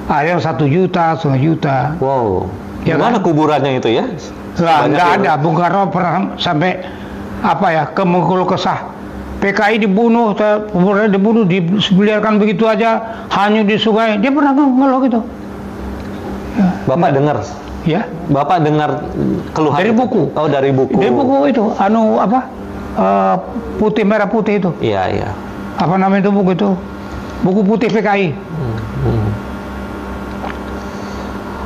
Speaker 2: Ada yang 1 juta, 1,5 juta.
Speaker 1: Wow.
Speaker 2: Ya
Speaker 1: Gimana
Speaker 2: kan?
Speaker 1: Kuburannya itu ya?
Speaker 2: Lah, nggak ada. Bung Karno pernah sampai ke mengeluh kesah. PKI dibunuh, dibiarkan begitu aja, hanyut di sungai. Dia pernah ngeluh gitu.
Speaker 1: Ya. Bapak dengar?
Speaker 2: Ya.
Speaker 1: Bapak dengar keluhan
Speaker 2: dari buku.
Speaker 1: Oh, dari buku.
Speaker 2: Dari buku itu, putih merah putih itu.
Speaker 1: Iya, iya.
Speaker 2: Apa namanya itu buku itu? Buku putih PKI.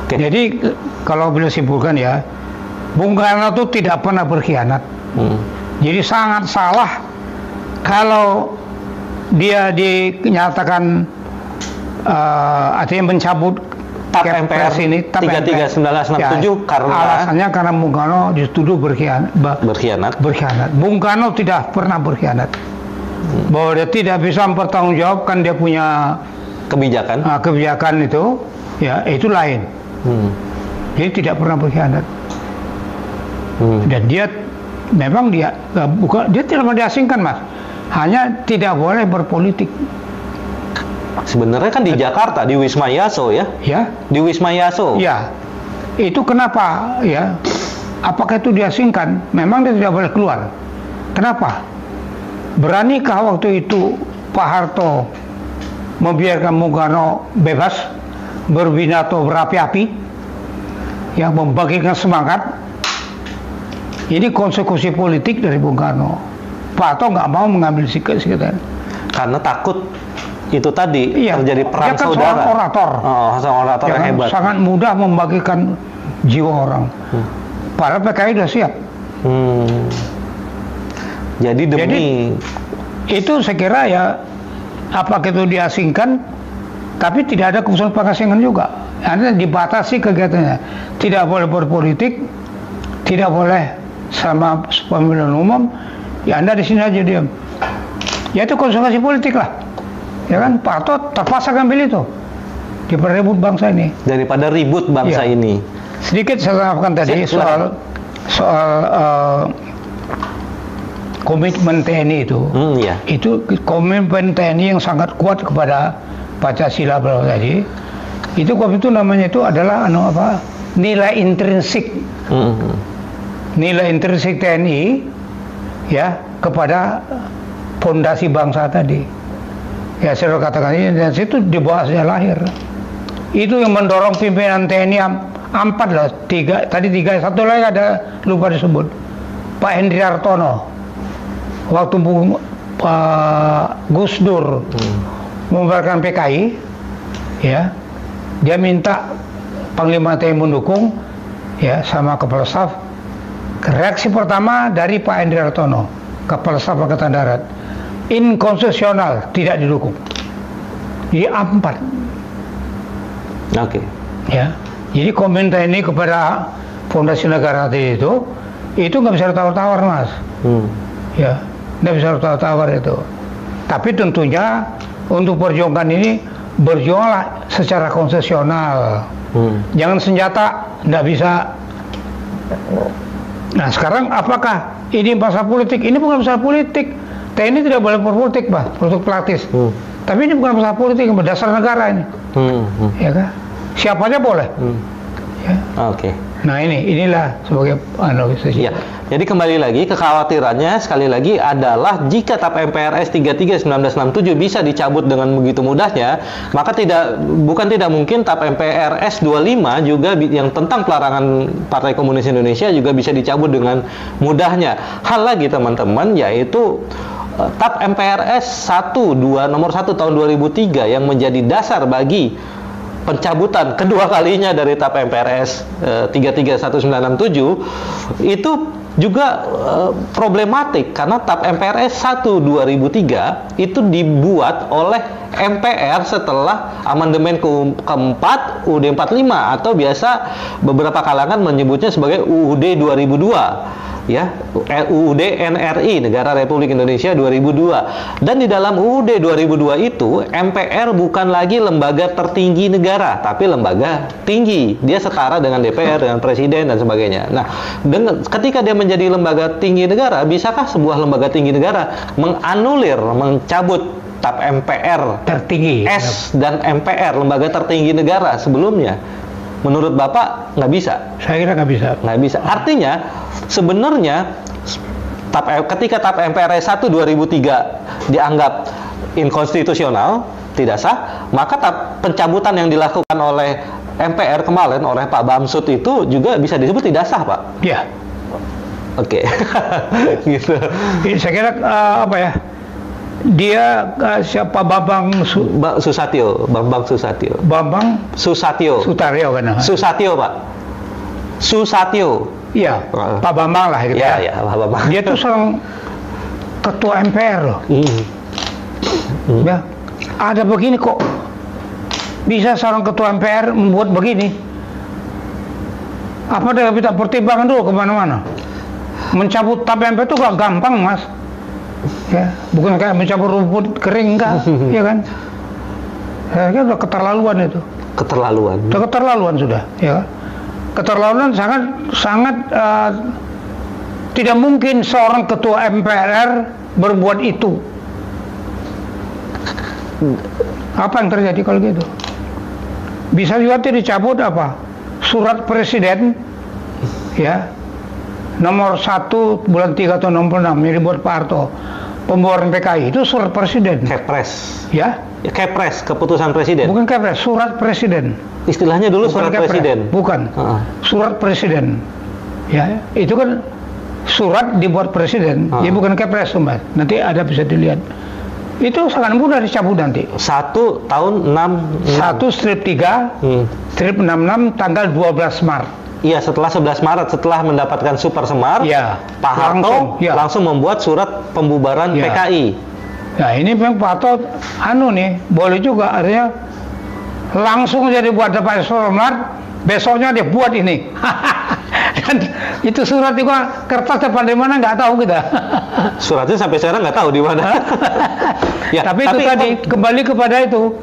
Speaker 2: Okay. Jadi kalau beliau simpulkan ya, Bung Karno itu tidak pernah berkhianat. Jadi sangat salah kalau dia dinyatakan artinya mencabut
Speaker 1: MPR
Speaker 2: ini
Speaker 1: 33/1967 karena
Speaker 2: alasannya karena Bung Karno dituduh berkhianat. Bung Karno tidak pernah berkhianat. Bahwa dia tidak bisa mempertanggungjawabkan dia punya kebijakan itu, ya itu lain. Jadi tidak pernah berkhianat. Dan dia memang dia tidak mau diasingkan, Mas. Hanya tidak boleh berpolitik.
Speaker 1: Sebenarnya kan di Jakarta, di Wisma Yaso ya?
Speaker 2: Ya.
Speaker 1: Di Wisma Yaso.
Speaker 2: Ya. Itu kenapa ya? Apakah itu diasingkan? Memang dia tidak boleh keluar. Kenapa? Beranikah waktu itu Pak Harto membiarkan Bung Karno bebas berbinato berapi-api yang membagikan semangat? Ini konsekuensi politik dari Bung Karno. Pak Harto nggak mau mengambil sikap.
Speaker 1: Karena takut itu tadi terjadi perang
Speaker 2: dia kan
Speaker 1: saudara.
Speaker 2: Seorang orator.
Speaker 1: Seorang orator yang hebat.
Speaker 2: Sangat mudah membagikan jiwa orang. Padahal PKI sudah siap.
Speaker 1: Jadi
Speaker 2: itu saya kira ya, apakah itu diasingkan, tapi tidak ada keputusan pengasingan juga. Artinya dibatasi kegiatannya. Tidak boleh berpolitik, tidak boleh sama pemilihan umum. Ya Anda di sini aja diam. Ya itu konsekuensi politik lah. Ya kan, Pak Harto terpaksa ngambil itu. Diperebut bangsa ini.
Speaker 1: Daripada ribut bangsa ini.
Speaker 2: Sedikit saya tambahkan tadi soal komitmen TNI itu.
Speaker 1: Ya.
Speaker 2: Itu komitmen TNI yang sangat kuat kepada Pancasila tadi. Itu namanya itu adalah nilai intrinsik. Nilai intrinsik TNI ya kepada fondasi bangsa tadi. Ya saya katakan ini, dan situ dibawa sejak lahir. Itu yang mendorong pimpinan TNI empat lah, tiga, satu lagi ada lupa disebut, Pak Hendri Hartono. Waktu Pak Gus Dur membubarkan PKI, ya, dia minta Panglima TNI mendukung, ya, sama Kepala Staf. Reaksi pertama dari Pak Hendri Hartono, Kepala Staf Angkatan Darat, inkonstitusional, tidak didukung. Jadi empat.
Speaker 1: Oke.
Speaker 2: Ya, jadi komentar ini kepada fondasi negara itu nggak bisa ditawar-tawar, Mas. Ya, nggak bisa ditawar-tawar itu. Tapi tentunya untuk perjuangan ini berjuanglah secara konstitusional. Jangan senjata, nggak bisa. Nah sekarang apakah ini masalah politik? Ini bukan masalah politik. TNI tidak boleh berpolitik, Pak, politik praktis. Tapi ini bukan masalah politik, yang berdasar negara ini. Ya kan? Siapa aja boleh. Ya.
Speaker 1: Oke.
Speaker 2: Nah inilah sebagai analisis.
Speaker 1: Ya. Jadi kembali lagi, kekhawatirannya sekali lagi adalah jika TAP MPRS 33/1967 bisa dicabut dengan begitu mudahnya, maka bukan tidak mungkin TAP MPRS 25 juga yang tentang pelarangan Partai Komunis Indonesia juga bisa dicabut dengan mudahnya. Hal lagi teman-teman, yaitu TAP MPRS nomor 1 tahun 2003 yang menjadi dasar bagi pencabutan kedua kalinya dari TAP MPRS 33/1967 itu juga problematik karena TAP MPRS 2003 itu dibuat oleh MPR setelah amandemen keempat UUD 45 atau biasa beberapa kalangan menyebutnya sebagai UUD 2002. Ya, UUD NRI, Negara Republik Indonesia 2002. Dan di dalam UUD 2002 itu MPR bukan lagi lembaga tertinggi negara, tapi lembaga tinggi. Dia setara dengan DPR, dengan Presiden dan sebagainya. Nah, ketika dia menjadi lembaga tinggi negara, bisakah sebuah lembaga tinggi negara menganulir, mencabut TAP MPR
Speaker 2: tertinggi
Speaker 1: S dan MPR, lembaga tertinggi negara sebelumnya? Menurut Bapak nggak bisa?
Speaker 2: Saya kira nggak bisa.
Speaker 1: Nggak bisa. Artinya sebenarnya ketika TAP MPRS 1 2003 dianggap inkonstitusional, tidak sah, maka pencabutan yang dilakukan oleh MPR kemarin oleh Pak Bamsud itu juga bisa disebut tidak sah, Pak?
Speaker 2: Iya.
Speaker 1: Oke. Gitu.
Speaker 2: Saya kira dia siapa Bambang
Speaker 1: Susatyo.
Speaker 2: kan?
Speaker 1: Susatyo, Pak. Susatyo.
Speaker 2: Iya, Pak Bambang lah gitu ya.
Speaker 1: Iya, Pak Bambang.
Speaker 2: Dia tuh seorang ketua MPR loh. Ya, ada begini kok. Bisa seorang ketua MPR membuat begini. Apa dia minta pertimbangan dulu kemana-mana? Mencabut TAP MPR itu gak gampang, Mas. Ya, bukan kayak mencabut rumput kering, enggak, ya kan? Ya, udah keterlaluan itu. Keterlaluan sudah, ya. Keterlaluan sangat tidak mungkin seorang ketua MPR berbuat itu. Apa yang terjadi kalau gitu? Bisa juga dicabut surat presiden, ya, nomor 1 bulan 3 tahun 66 yang dibuat Pak Harto, pembubaran PKI, itu surat presiden.
Speaker 1: Kepres.
Speaker 2: Ya?
Speaker 1: Kepres, keputusan presiden.
Speaker 2: Bukan Kepres, surat presiden.
Speaker 1: Istilahnya dulu
Speaker 2: bukan
Speaker 1: surat
Speaker 2: Kepres.
Speaker 1: presiden.
Speaker 2: Bukan. Surat presiden. Ya, itu kan surat dibuat presiden. Ya bukan Kepres, Mas. Nanti ada bisa dilihat. Itu sangat mudah dicabut nanti.
Speaker 1: 1 tahun
Speaker 2: 1/3 strip 66 tanggal 12 Maret.
Speaker 1: Iya, setelah 11 Maret, setelah mendapatkan Super Semar,
Speaker 2: ya,
Speaker 1: Pak Harto langsung membuat surat pembubaran PKI.
Speaker 2: Nah, ini memang Pak Harto boleh juga, artinya langsung jadi buat Pak Super Semar, besoknya dia buat ini. kan itu surat juga kertas depan di mana nggak tahu kita.
Speaker 1: Suratnya sampai sekarang nggak tahu di mana.
Speaker 2: Ya, tapi itu tadi kembali kepada itu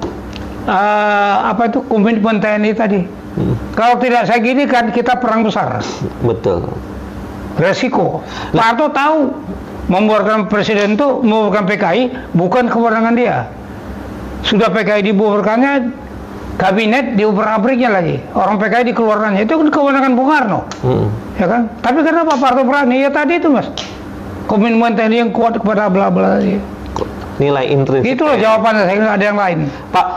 Speaker 2: apa itu komitmen TNI tadi. Kalau tidak saya gini kan kita perang besar.
Speaker 1: Betul.
Speaker 2: Resiko. Pak Harto tahu membubarkan presiden itu membubarkan PKI bukan kewenangan dia. Sudah PKI dibubarkannya, kabinet diuper-aperiknya lagi. Orang PKI dikeluarkannya itu kan kewenangan Bung Karno. Ya kan? Tapi kenapa Pak Harto berani? Ya tadi itu Mas. Komitmen TNI yang kuat kepada bla bla tadi.
Speaker 1: Nilai intrinsik.
Speaker 2: Itulah jawabannya, saya nggak ada yang lain.
Speaker 1: Pak,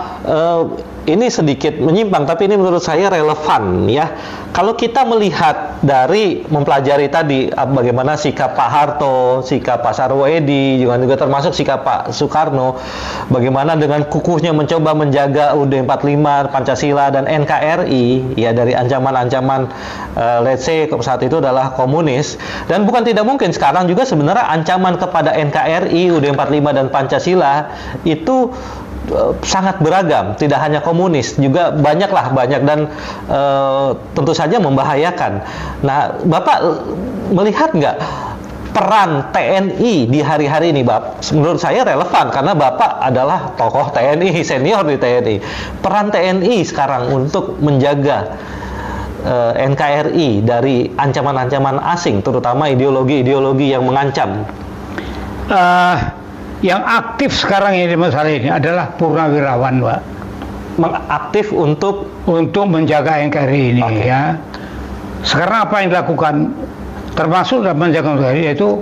Speaker 1: ini sedikit menyimpang, tapi ini menurut saya relevan ya. Kalau kita melihat dari mempelajari tadi bagaimana sikap Pak Harto, sikap Pak Sarwo Edi, juga termasuk sikap Pak Soekarno, bagaimana dengan kukuhnya mencoba menjaga UUD 45, Pancasila dan NKRI, ya dari ancaman-ancaman let's say saat itu adalah komunis, dan bukan tidak mungkin sekarang juga sebenarnya ancaman kepada NKRI, UUD 45 dan Pancasila itu sangat beragam, tidak hanya komunis, juga banyak dan tentu saja membahayakan. Nah, Bapak melihat nggak peran TNI di hari-hari ini, Bapak? Menurut saya relevan karena Bapak adalah tokoh TNI, senior di TNI. Peran TNI sekarang untuk menjaga NKRI dari ancaman-ancaman asing, terutama ideologi-ideologi yang mengancam.
Speaker 2: Yang aktif sekarang ini masalah ini adalah purnawirawan, Pak.
Speaker 1: Aktif untuk
Speaker 2: menjaga NKRI ini, ya. Sekarang apa yang dilakukan, termasuk dalam menjaga NKRI, yaitu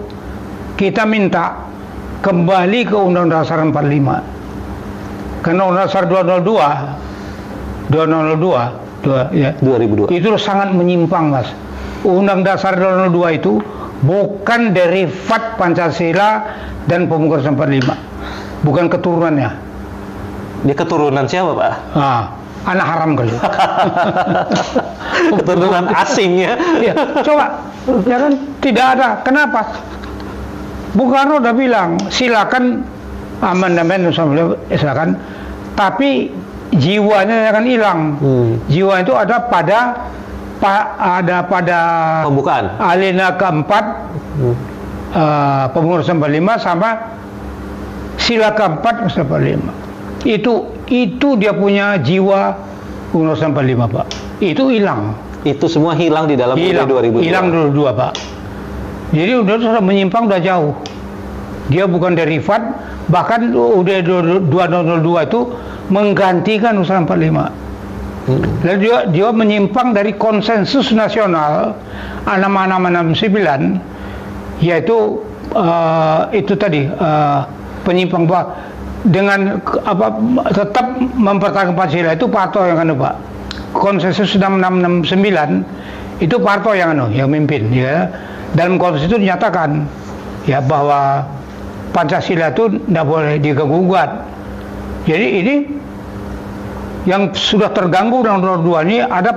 Speaker 2: kita minta kembali ke Undang-Undang Dasar 45. Karena Undang-Undang Dasar 2002 itu sangat menyimpang, Mas. Undang Dasar 2002 itu bukan derivat Pancasila dan Pemungkusan 45, bukan keturunannya.
Speaker 1: Dia keturunan siapa, Pak?
Speaker 2: Anak haram kali.
Speaker 1: Keturunan asing ya.
Speaker 2: Ya, coba, ya kan tidak ada. Kenapa? Bung Karno udah bilang silakan amandemen, silakan, tapi jiwanya akan hilang. Jiwa itu ada pada
Speaker 1: pembukaan
Speaker 2: alinea keempat Pemungkusan 45 sama sila keempat 45. Itu dia punya jiwa Undang-Undang 45, Pak. Itu hilang.
Speaker 1: Itu semua hilang di dalam UUD 2002.
Speaker 2: Hilang 2002, Pak. Jadi udah menyimpang, udah jauh. Dia bukan derivat, bahkan UUD 2002 itu menggantikan Undang-Undang 45. Dan dia menyimpang dari konsensus nasional 6669, yaitu itu tadi penyimpang, Pak, dengan tetap mempertahankan Pancasila. Itu Pak Harto yang Pak. Konsensus 6669 itu Pak Harto yang mimpin, ya. Dalam konsensus itu dinyatakan ya bahwa Pancasila itu tidak boleh diganggu-gugat. Jadi ini yang sudah terganggu dalam Undang-Undang 2 ini ada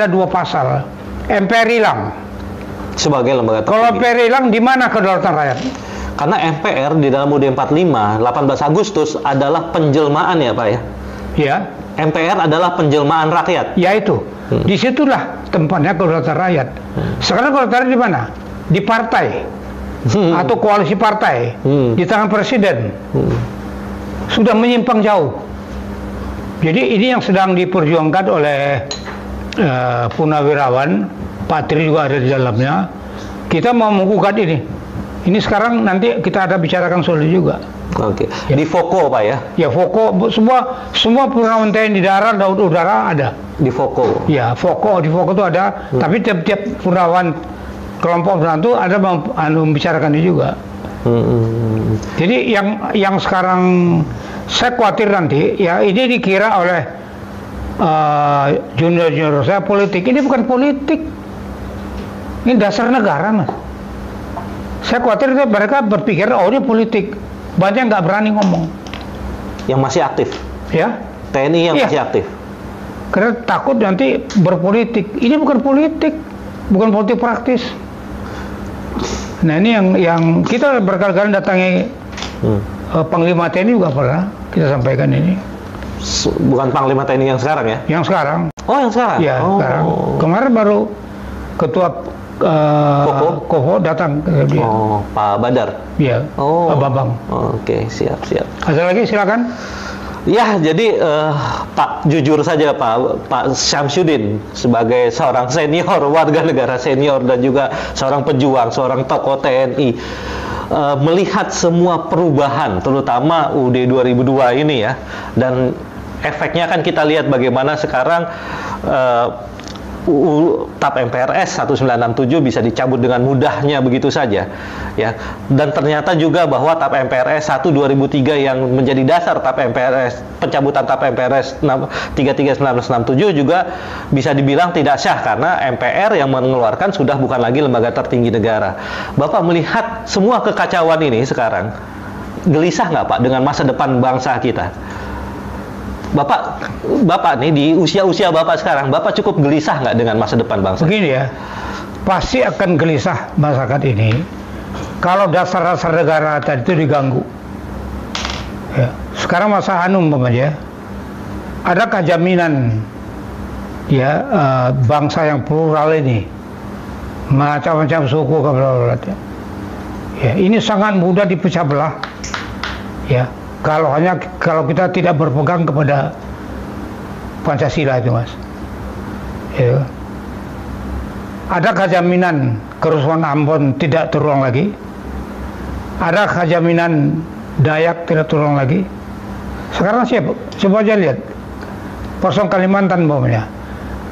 Speaker 2: dua pasal. MPR hilang
Speaker 1: sebagai lembaga tertinggi.
Speaker 2: Kalau MPR hilang, di mana kedaulatan rakyat?
Speaker 1: Karena MPR di dalam UUD 45 18 Agustus adalah penjelmaan ya, Pak ya.
Speaker 2: Ya.
Speaker 1: MPR adalah penjelmaan rakyat.
Speaker 2: Ya itu. Disitulah tempatnya kedaulatan rakyat. Sekarang kedaulatan rakyat di mana? Di partai atau koalisi partai, di tangan presiden. Sudah menyimpang jauh. Jadi ini yang sedang diperjuangkan oleh Purnawirawan, Pak Tri juga ada di dalamnya. Kita mau menggugat ini. Ini sekarang nanti kita ada bicarakan soal itu juga.
Speaker 1: Oke. Ya. Di Foko, Pak ya? Ya,
Speaker 2: Foko, semua purnawirawan TNI di darat, laut, udara ada.
Speaker 1: Di Foko.
Speaker 2: Ya, di Foko itu ada. Tapi tiap-tiap purnawirawan kelompok itu ada membicarakan itu juga. Jadi yang sekarang saya khawatir nanti, ya ini dikira oleh junior saya politik. Ini bukan politik, ini dasar negara, Mas. Saya khawatir mereka berpikir ini politik. Banyak nggak berani ngomong.
Speaker 1: Yang masih aktif,
Speaker 2: ya
Speaker 1: TNI yang masih aktif.
Speaker 2: Karena takut nanti berpolitik. Ini bukan politik praktis. Nah ini yang kita berkali-kali datangi Panglima TNI juga pernah kita sampaikan ini.
Speaker 1: Bukan Panglima TNI yang sekarang ya?
Speaker 2: Yang sekarang.
Speaker 1: Oh, yang sekarang?
Speaker 2: Ya, sekarang. Kemarin baru ketua Koko datang ke dia.
Speaker 1: Oh, Pak Badar.
Speaker 2: Iya.
Speaker 1: Oh,
Speaker 2: Pak Bambang.
Speaker 1: Oke, siap.
Speaker 2: Ada lagi, silakan.
Speaker 1: Ya, jadi Pak, jujur saja Pak Syamsuddin sebagai seorang senior, warga negara senior dan juga seorang pejuang, seorang tokoh TNI, melihat semua perubahan, terutama UUD 2002 ini ya, dan efeknya kan kita lihat bagaimana sekarang UU TAP MPRS 1967 bisa dicabut dengan mudahnya begitu saja ya, dan ternyata juga bahwa TAP MPRS 1 2003 yang menjadi dasar TAP MPRS, pencabutan TAP MPRS 33 1967 juga bisa dibilang tidak sah karena MPR yang mengeluarkan sudah bukan lagi lembaga tertinggi negara. Bapak melihat semua kekacauan ini sekarang, gelisah nggak Pak dengan masa depan bangsa kita? Bapak nih di usia Bapak sekarang, Bapak cukup gelisah nggak dengan masa depan bangsa?
Speaker 2: Begini ya, pasti akan gelisah masyarakat ini kalau dasar-dasar negara tadi itu diganggu. Ya. Sekarang masa Hanum ya, adakah jaminan ya bangsa yang plural ini, macam-macam suku ya, ini sangat mudah dipecah belah. Ya. Kalau kita tidak berpegang kepada Pancasila itu, Mas. Ya. Adakah jaminan kerusuhan Ambon tidak terulang lagi? Adakah jaminan Dayak tidak terulang lagi? Sekarang siapa? Coba aja lihat. Persoalan Kalimantan umpamanya.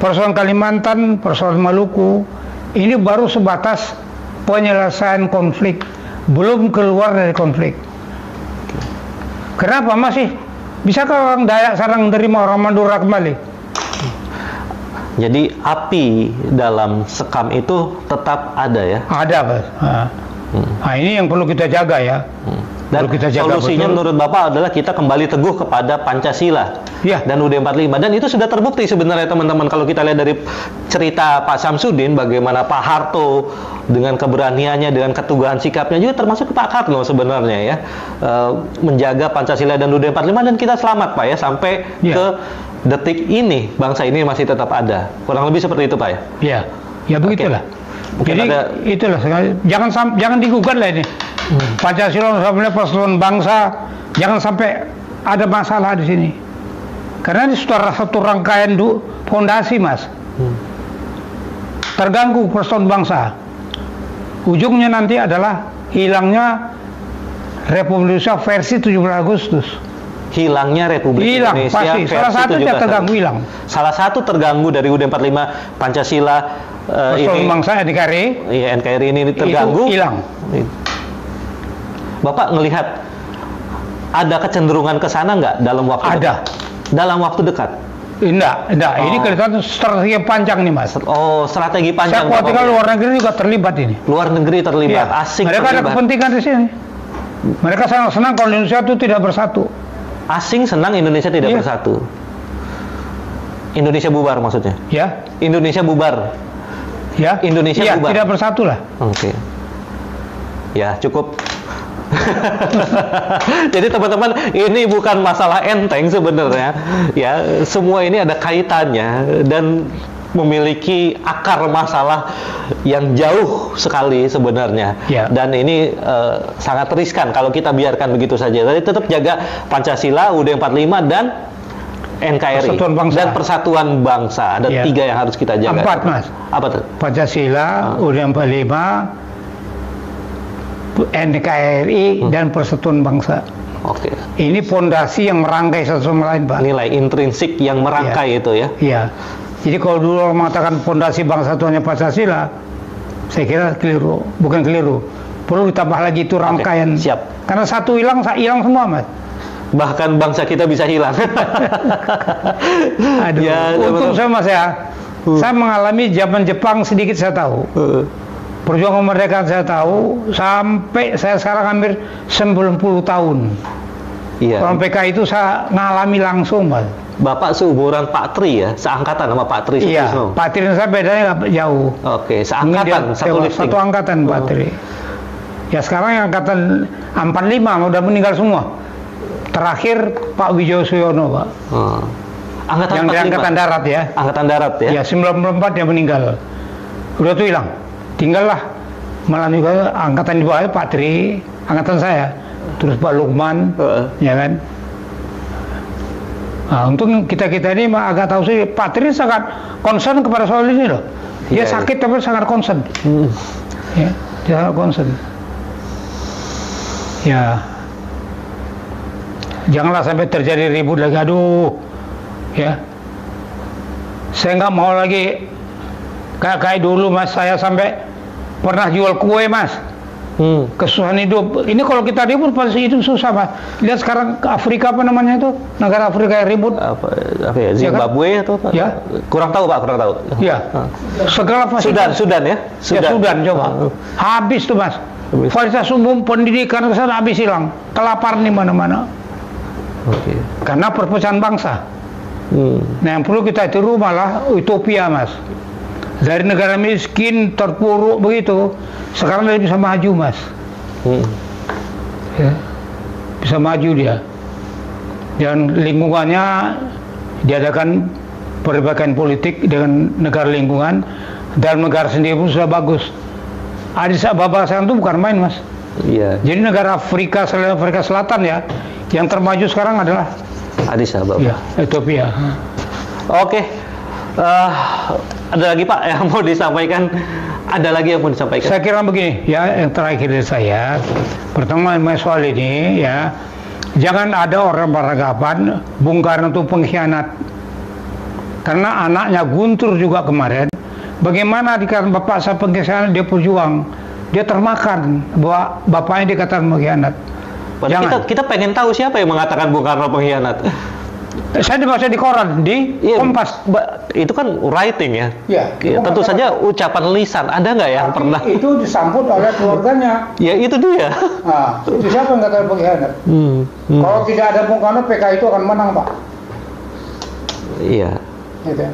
Speaker 2: Persoalan Kalimantan, persoalan Maluku, ini baru sebatas penyelesaian konflik, belum keluar dari konflik. Kenapa masih? Bisakah orang Dayak sekarang menerima orang Madura kembali?
Speaker 1: Jadi api dalam sekam itu tetap ada ya?
Speaker 2: Ada, Pak. Nah, ini yang perlu kita jaga ya.
Speaker 1: Dan
Speaker 2: kita jaga
Speaker 1: solusinya menurut Bapak adalah kita kembali teguh kepada Pancasila
Speaker 2: ya.
Speaker 1: Dan UUD 45. Dan itu sudah terbukti sebenarnya teman-teman. Kalau kita lihat dari cerita Pak Syamsuddin, bagaimana Pak Harto dengan keberaniannya, dengan keteguhan sikapnya, juga termasuk Pak Karno sebenarnya ya, menjaga Pancasila dan UUD 45, dan kita selamat Pak ya, sampai ke detik ini bangsa ini masih tetap ada. Kurang lebih seperti itu Pak ya?
Speaker 2: Iya, ya begitulah. Jadi itulah, jangan digugat lah ini. Pancasila sebenarnya persatuan bangsa, jangan sampai ada masalah di sini. Karena ini sudah satu rangkaian fondasi, Mas. Terganggu persatuan bangsa. Ujungnya nanti adalah hilangnya Republik Indonesia versi 17 Agustus.
Speaker 1: Hilangnya Republik Indonesia
Speaker 2: pasti.
Speaker 1: versi
Speaker 2: Salah satu
Speaker 1: 17
Speaker 2: terganggu, hilang.
Speaker 1: Salah satu terganggu dari UUD 45 Pancasila
Speaker 2: persatuan bangsa NKRI.
Speaker 1: Iya, NKRI ini terganggu.
Speaker 2: Hilang.
Speaker 1: Bapak ngelihat ada kecenderungan ke sana nggak dalam waktu dekat? Dalam waktu dekat?
Speaker 2: Enggak. Ini kelihatan strategi panjang nih, Mas.
Speaker 1: Oh, strategi panjang.
Speaker 2: Saya khawatir luar negeri juga terlibat ini.
Speaker 1: Luar negeri terlibat, asing
Speaker 2: mereka
Speaker 1: terlibat.
Speaker 2: Ada kepentingan di sini. Mereka sangat senang kalau Indonesia itu tidak bersatu.
Speaker 1: Asing senang Indonesia tidak bersatu. Indonesia bubar maksudnya?
Speaker 2: Ya.
Speaker 1: Indonesia bubar.
Speaker 2: Ya.
Speaker 1: Indonesia bubar.
Speaker 2: Tidak bersatu lah.
Speaker 1: Oke. Ya, cukup. Jadi teman-teman, ini bukan masalah enteng sebenarnya ya, semua ini ada kaitannya dan memiliki akar masalah yang jauh sekali sebenarnya dan ini sangat riskan kalau kita biarkan begitu saja. Jadi tetap jaga Pancasila, UUD 45 dan NKRI dan persatuan bangsa. Ada 3 yang harus kita jaga.
Speaker 2: 4, Mas.
Speaker 1: Apa tuh?
Speaker 2: Pancasila, UUD 45, NKRI dan persatuan bangsa.
Speaker 1: Oke.
Speaker 2: Ini fondasi yang merangkai satu sama lain, Pak.
Speaker 1: Nilai intrinsik yang merangkai itu ya.
Speaker 2: Iya. Jadi kalau dulu orang mengatakan fondasi bangsa itu hanya Pancasila, saya kira keliru. Bukan keliru. Perlu ditambah lagi itu rangkaian.
Speaker 1: Siap.
Speaker 2: Karena satu hilang semua, Mas.
Speaker 1: Bahkan bangsa kita bisa hilang.
Speaker 2: Aduh. Ya, untung saya, Mas ya. Saya mengalami zaman Jepang sedikit saya tahu. Perjuangan kemerdekaan saya tahu, sampai saya sekarang hampir 90 tahun.
Speaker 1: Iya.
Speaker 2: Orang PKI itu saya ngalami langsung, Mas.
Speaker 1: Bapak seumuran Pak Tri ya, seangkatan sama Pak Tri.
Speaker 2: Iya, Pak Tri dan saya bedanya nggak jauh.
Speaker 1: Oke, seangkatan,
Speaker 2: satu angkatan Pak Tri. Ya sekarang yang angkatan 45 udah meninggal semua. Terakhir Pak Wijoyo Suyono, Pak.
Speaker 1: Angkatan
Speaker 2: yang di angkatan darat ya.
Speaker 1: Angkatan darat ya.
Speaker 2: Ya 94 dia meninggal. udah tuh hilang. Tinggallah malah juga angkatan di bawah Pak Tri, angkatan saya, terus Pak Lukman, ya kan. Nah, untuk kita ini agak tahu sih Pak Tri sangat concern kepada soal ini loh. Dia sakit tapi sangat concern. Ya, dia sangat concern. Ya, janganlah sampai terjadi ribut lagi. Aduh, ya. Saya nggak mau lagi kayak dulu Mas. Saya sampai pernah jual kue Mas. Kesusahan hidup. Ini kalau kita ribut pasti hidup susah Mas. Lihat sekarang ke Afrika apa namanya itu, negara Afrika yang ribut.
Speaker 1: Apa ya? Zimbabwe atau apa?
Speaker 2: Ya.
Speaker 1: Kurang tahu Pak, kurang tahu.
Speaker 2: Ya. Segala fasilitas.
Speaker 1: Sudan ya?
Speaker 2: Sudan coba. Habis tuh Mas. Fasilitas umum pendidikan kesana habis hilang. Kelaparan di mana-mana.
Speaker 1: Oke.
Speaker 2: Karena perpecahan bangsa. Nah yang perlu kita tiru malah utopia Mas. Dari negara miskin terpuruk begitu, sekarang dia bisa maju Mas. Ya, bisa maju dia. Dan lingkungannya diadakan perbaikan politik dengan negara lingkungan, dan negara sendiri pun sudah bagus. Addis Ababa sekarang itu bukan main Mas.
Speaker 1: Iya.
Speaker 2: Jadi negara Afrika Selatan ya, yang termaju sekarang adalah
Speaker 1: Addis Ababa.
Speaker 2: Ya, Ethiopia.
Speaker 1: Oke. Ada lagi Pak yang mau disampaikan? Ada lagi yang mau disampaikan?
Speaker 2: Saya kira begini, ya yang terakhir dari saya, pertama soal ini ya, jangan ada orang beranggapan Bung Karno itu pengkhianat. Karena anaknya Guntur juga kemarin, bagaimana dikatakan bapak saya pengkhianat, dia berjuang, dia termakan bahwa bapaknya dikatakan pengkhianat.
Speaker 1: Kita pengen tahu siapa yang mengatakan Bung Karno pengkhianat.
Speaker 2: Saya dibaca di koran, di Kompas.
Speaker 1: Itu kan writing ya.
Speaker 2: Ya,
Speaker 1: tentu saja ucapan lisan. Ada nggak yang pernah?
Speaker 2: Itu disambut oleh keluarganya.
Speaker 1: Ya itu dia.
Speaker 2: Nah, itu siapa yang katakan pengkhianat? Kalau tidak ada Bung Karno, PKI itu akan menang Pak.
Speaker 1: Iya.
Speaker 2: Gitu.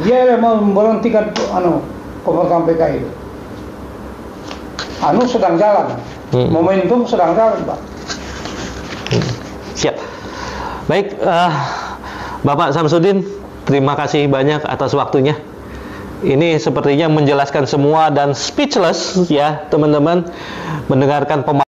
Speaker 2: Dia yang memberhentikan pemerintahan PKI itu. Sedang jalan. Momentum sedang jalan Pak.
Speaker 1: Siap. Baik, Bapak Samsudin, terima kasih banyak atas waktunya. Ini sepertinya menjelaskan semua dan speechless ya teman-teman mendengarkan pemaparan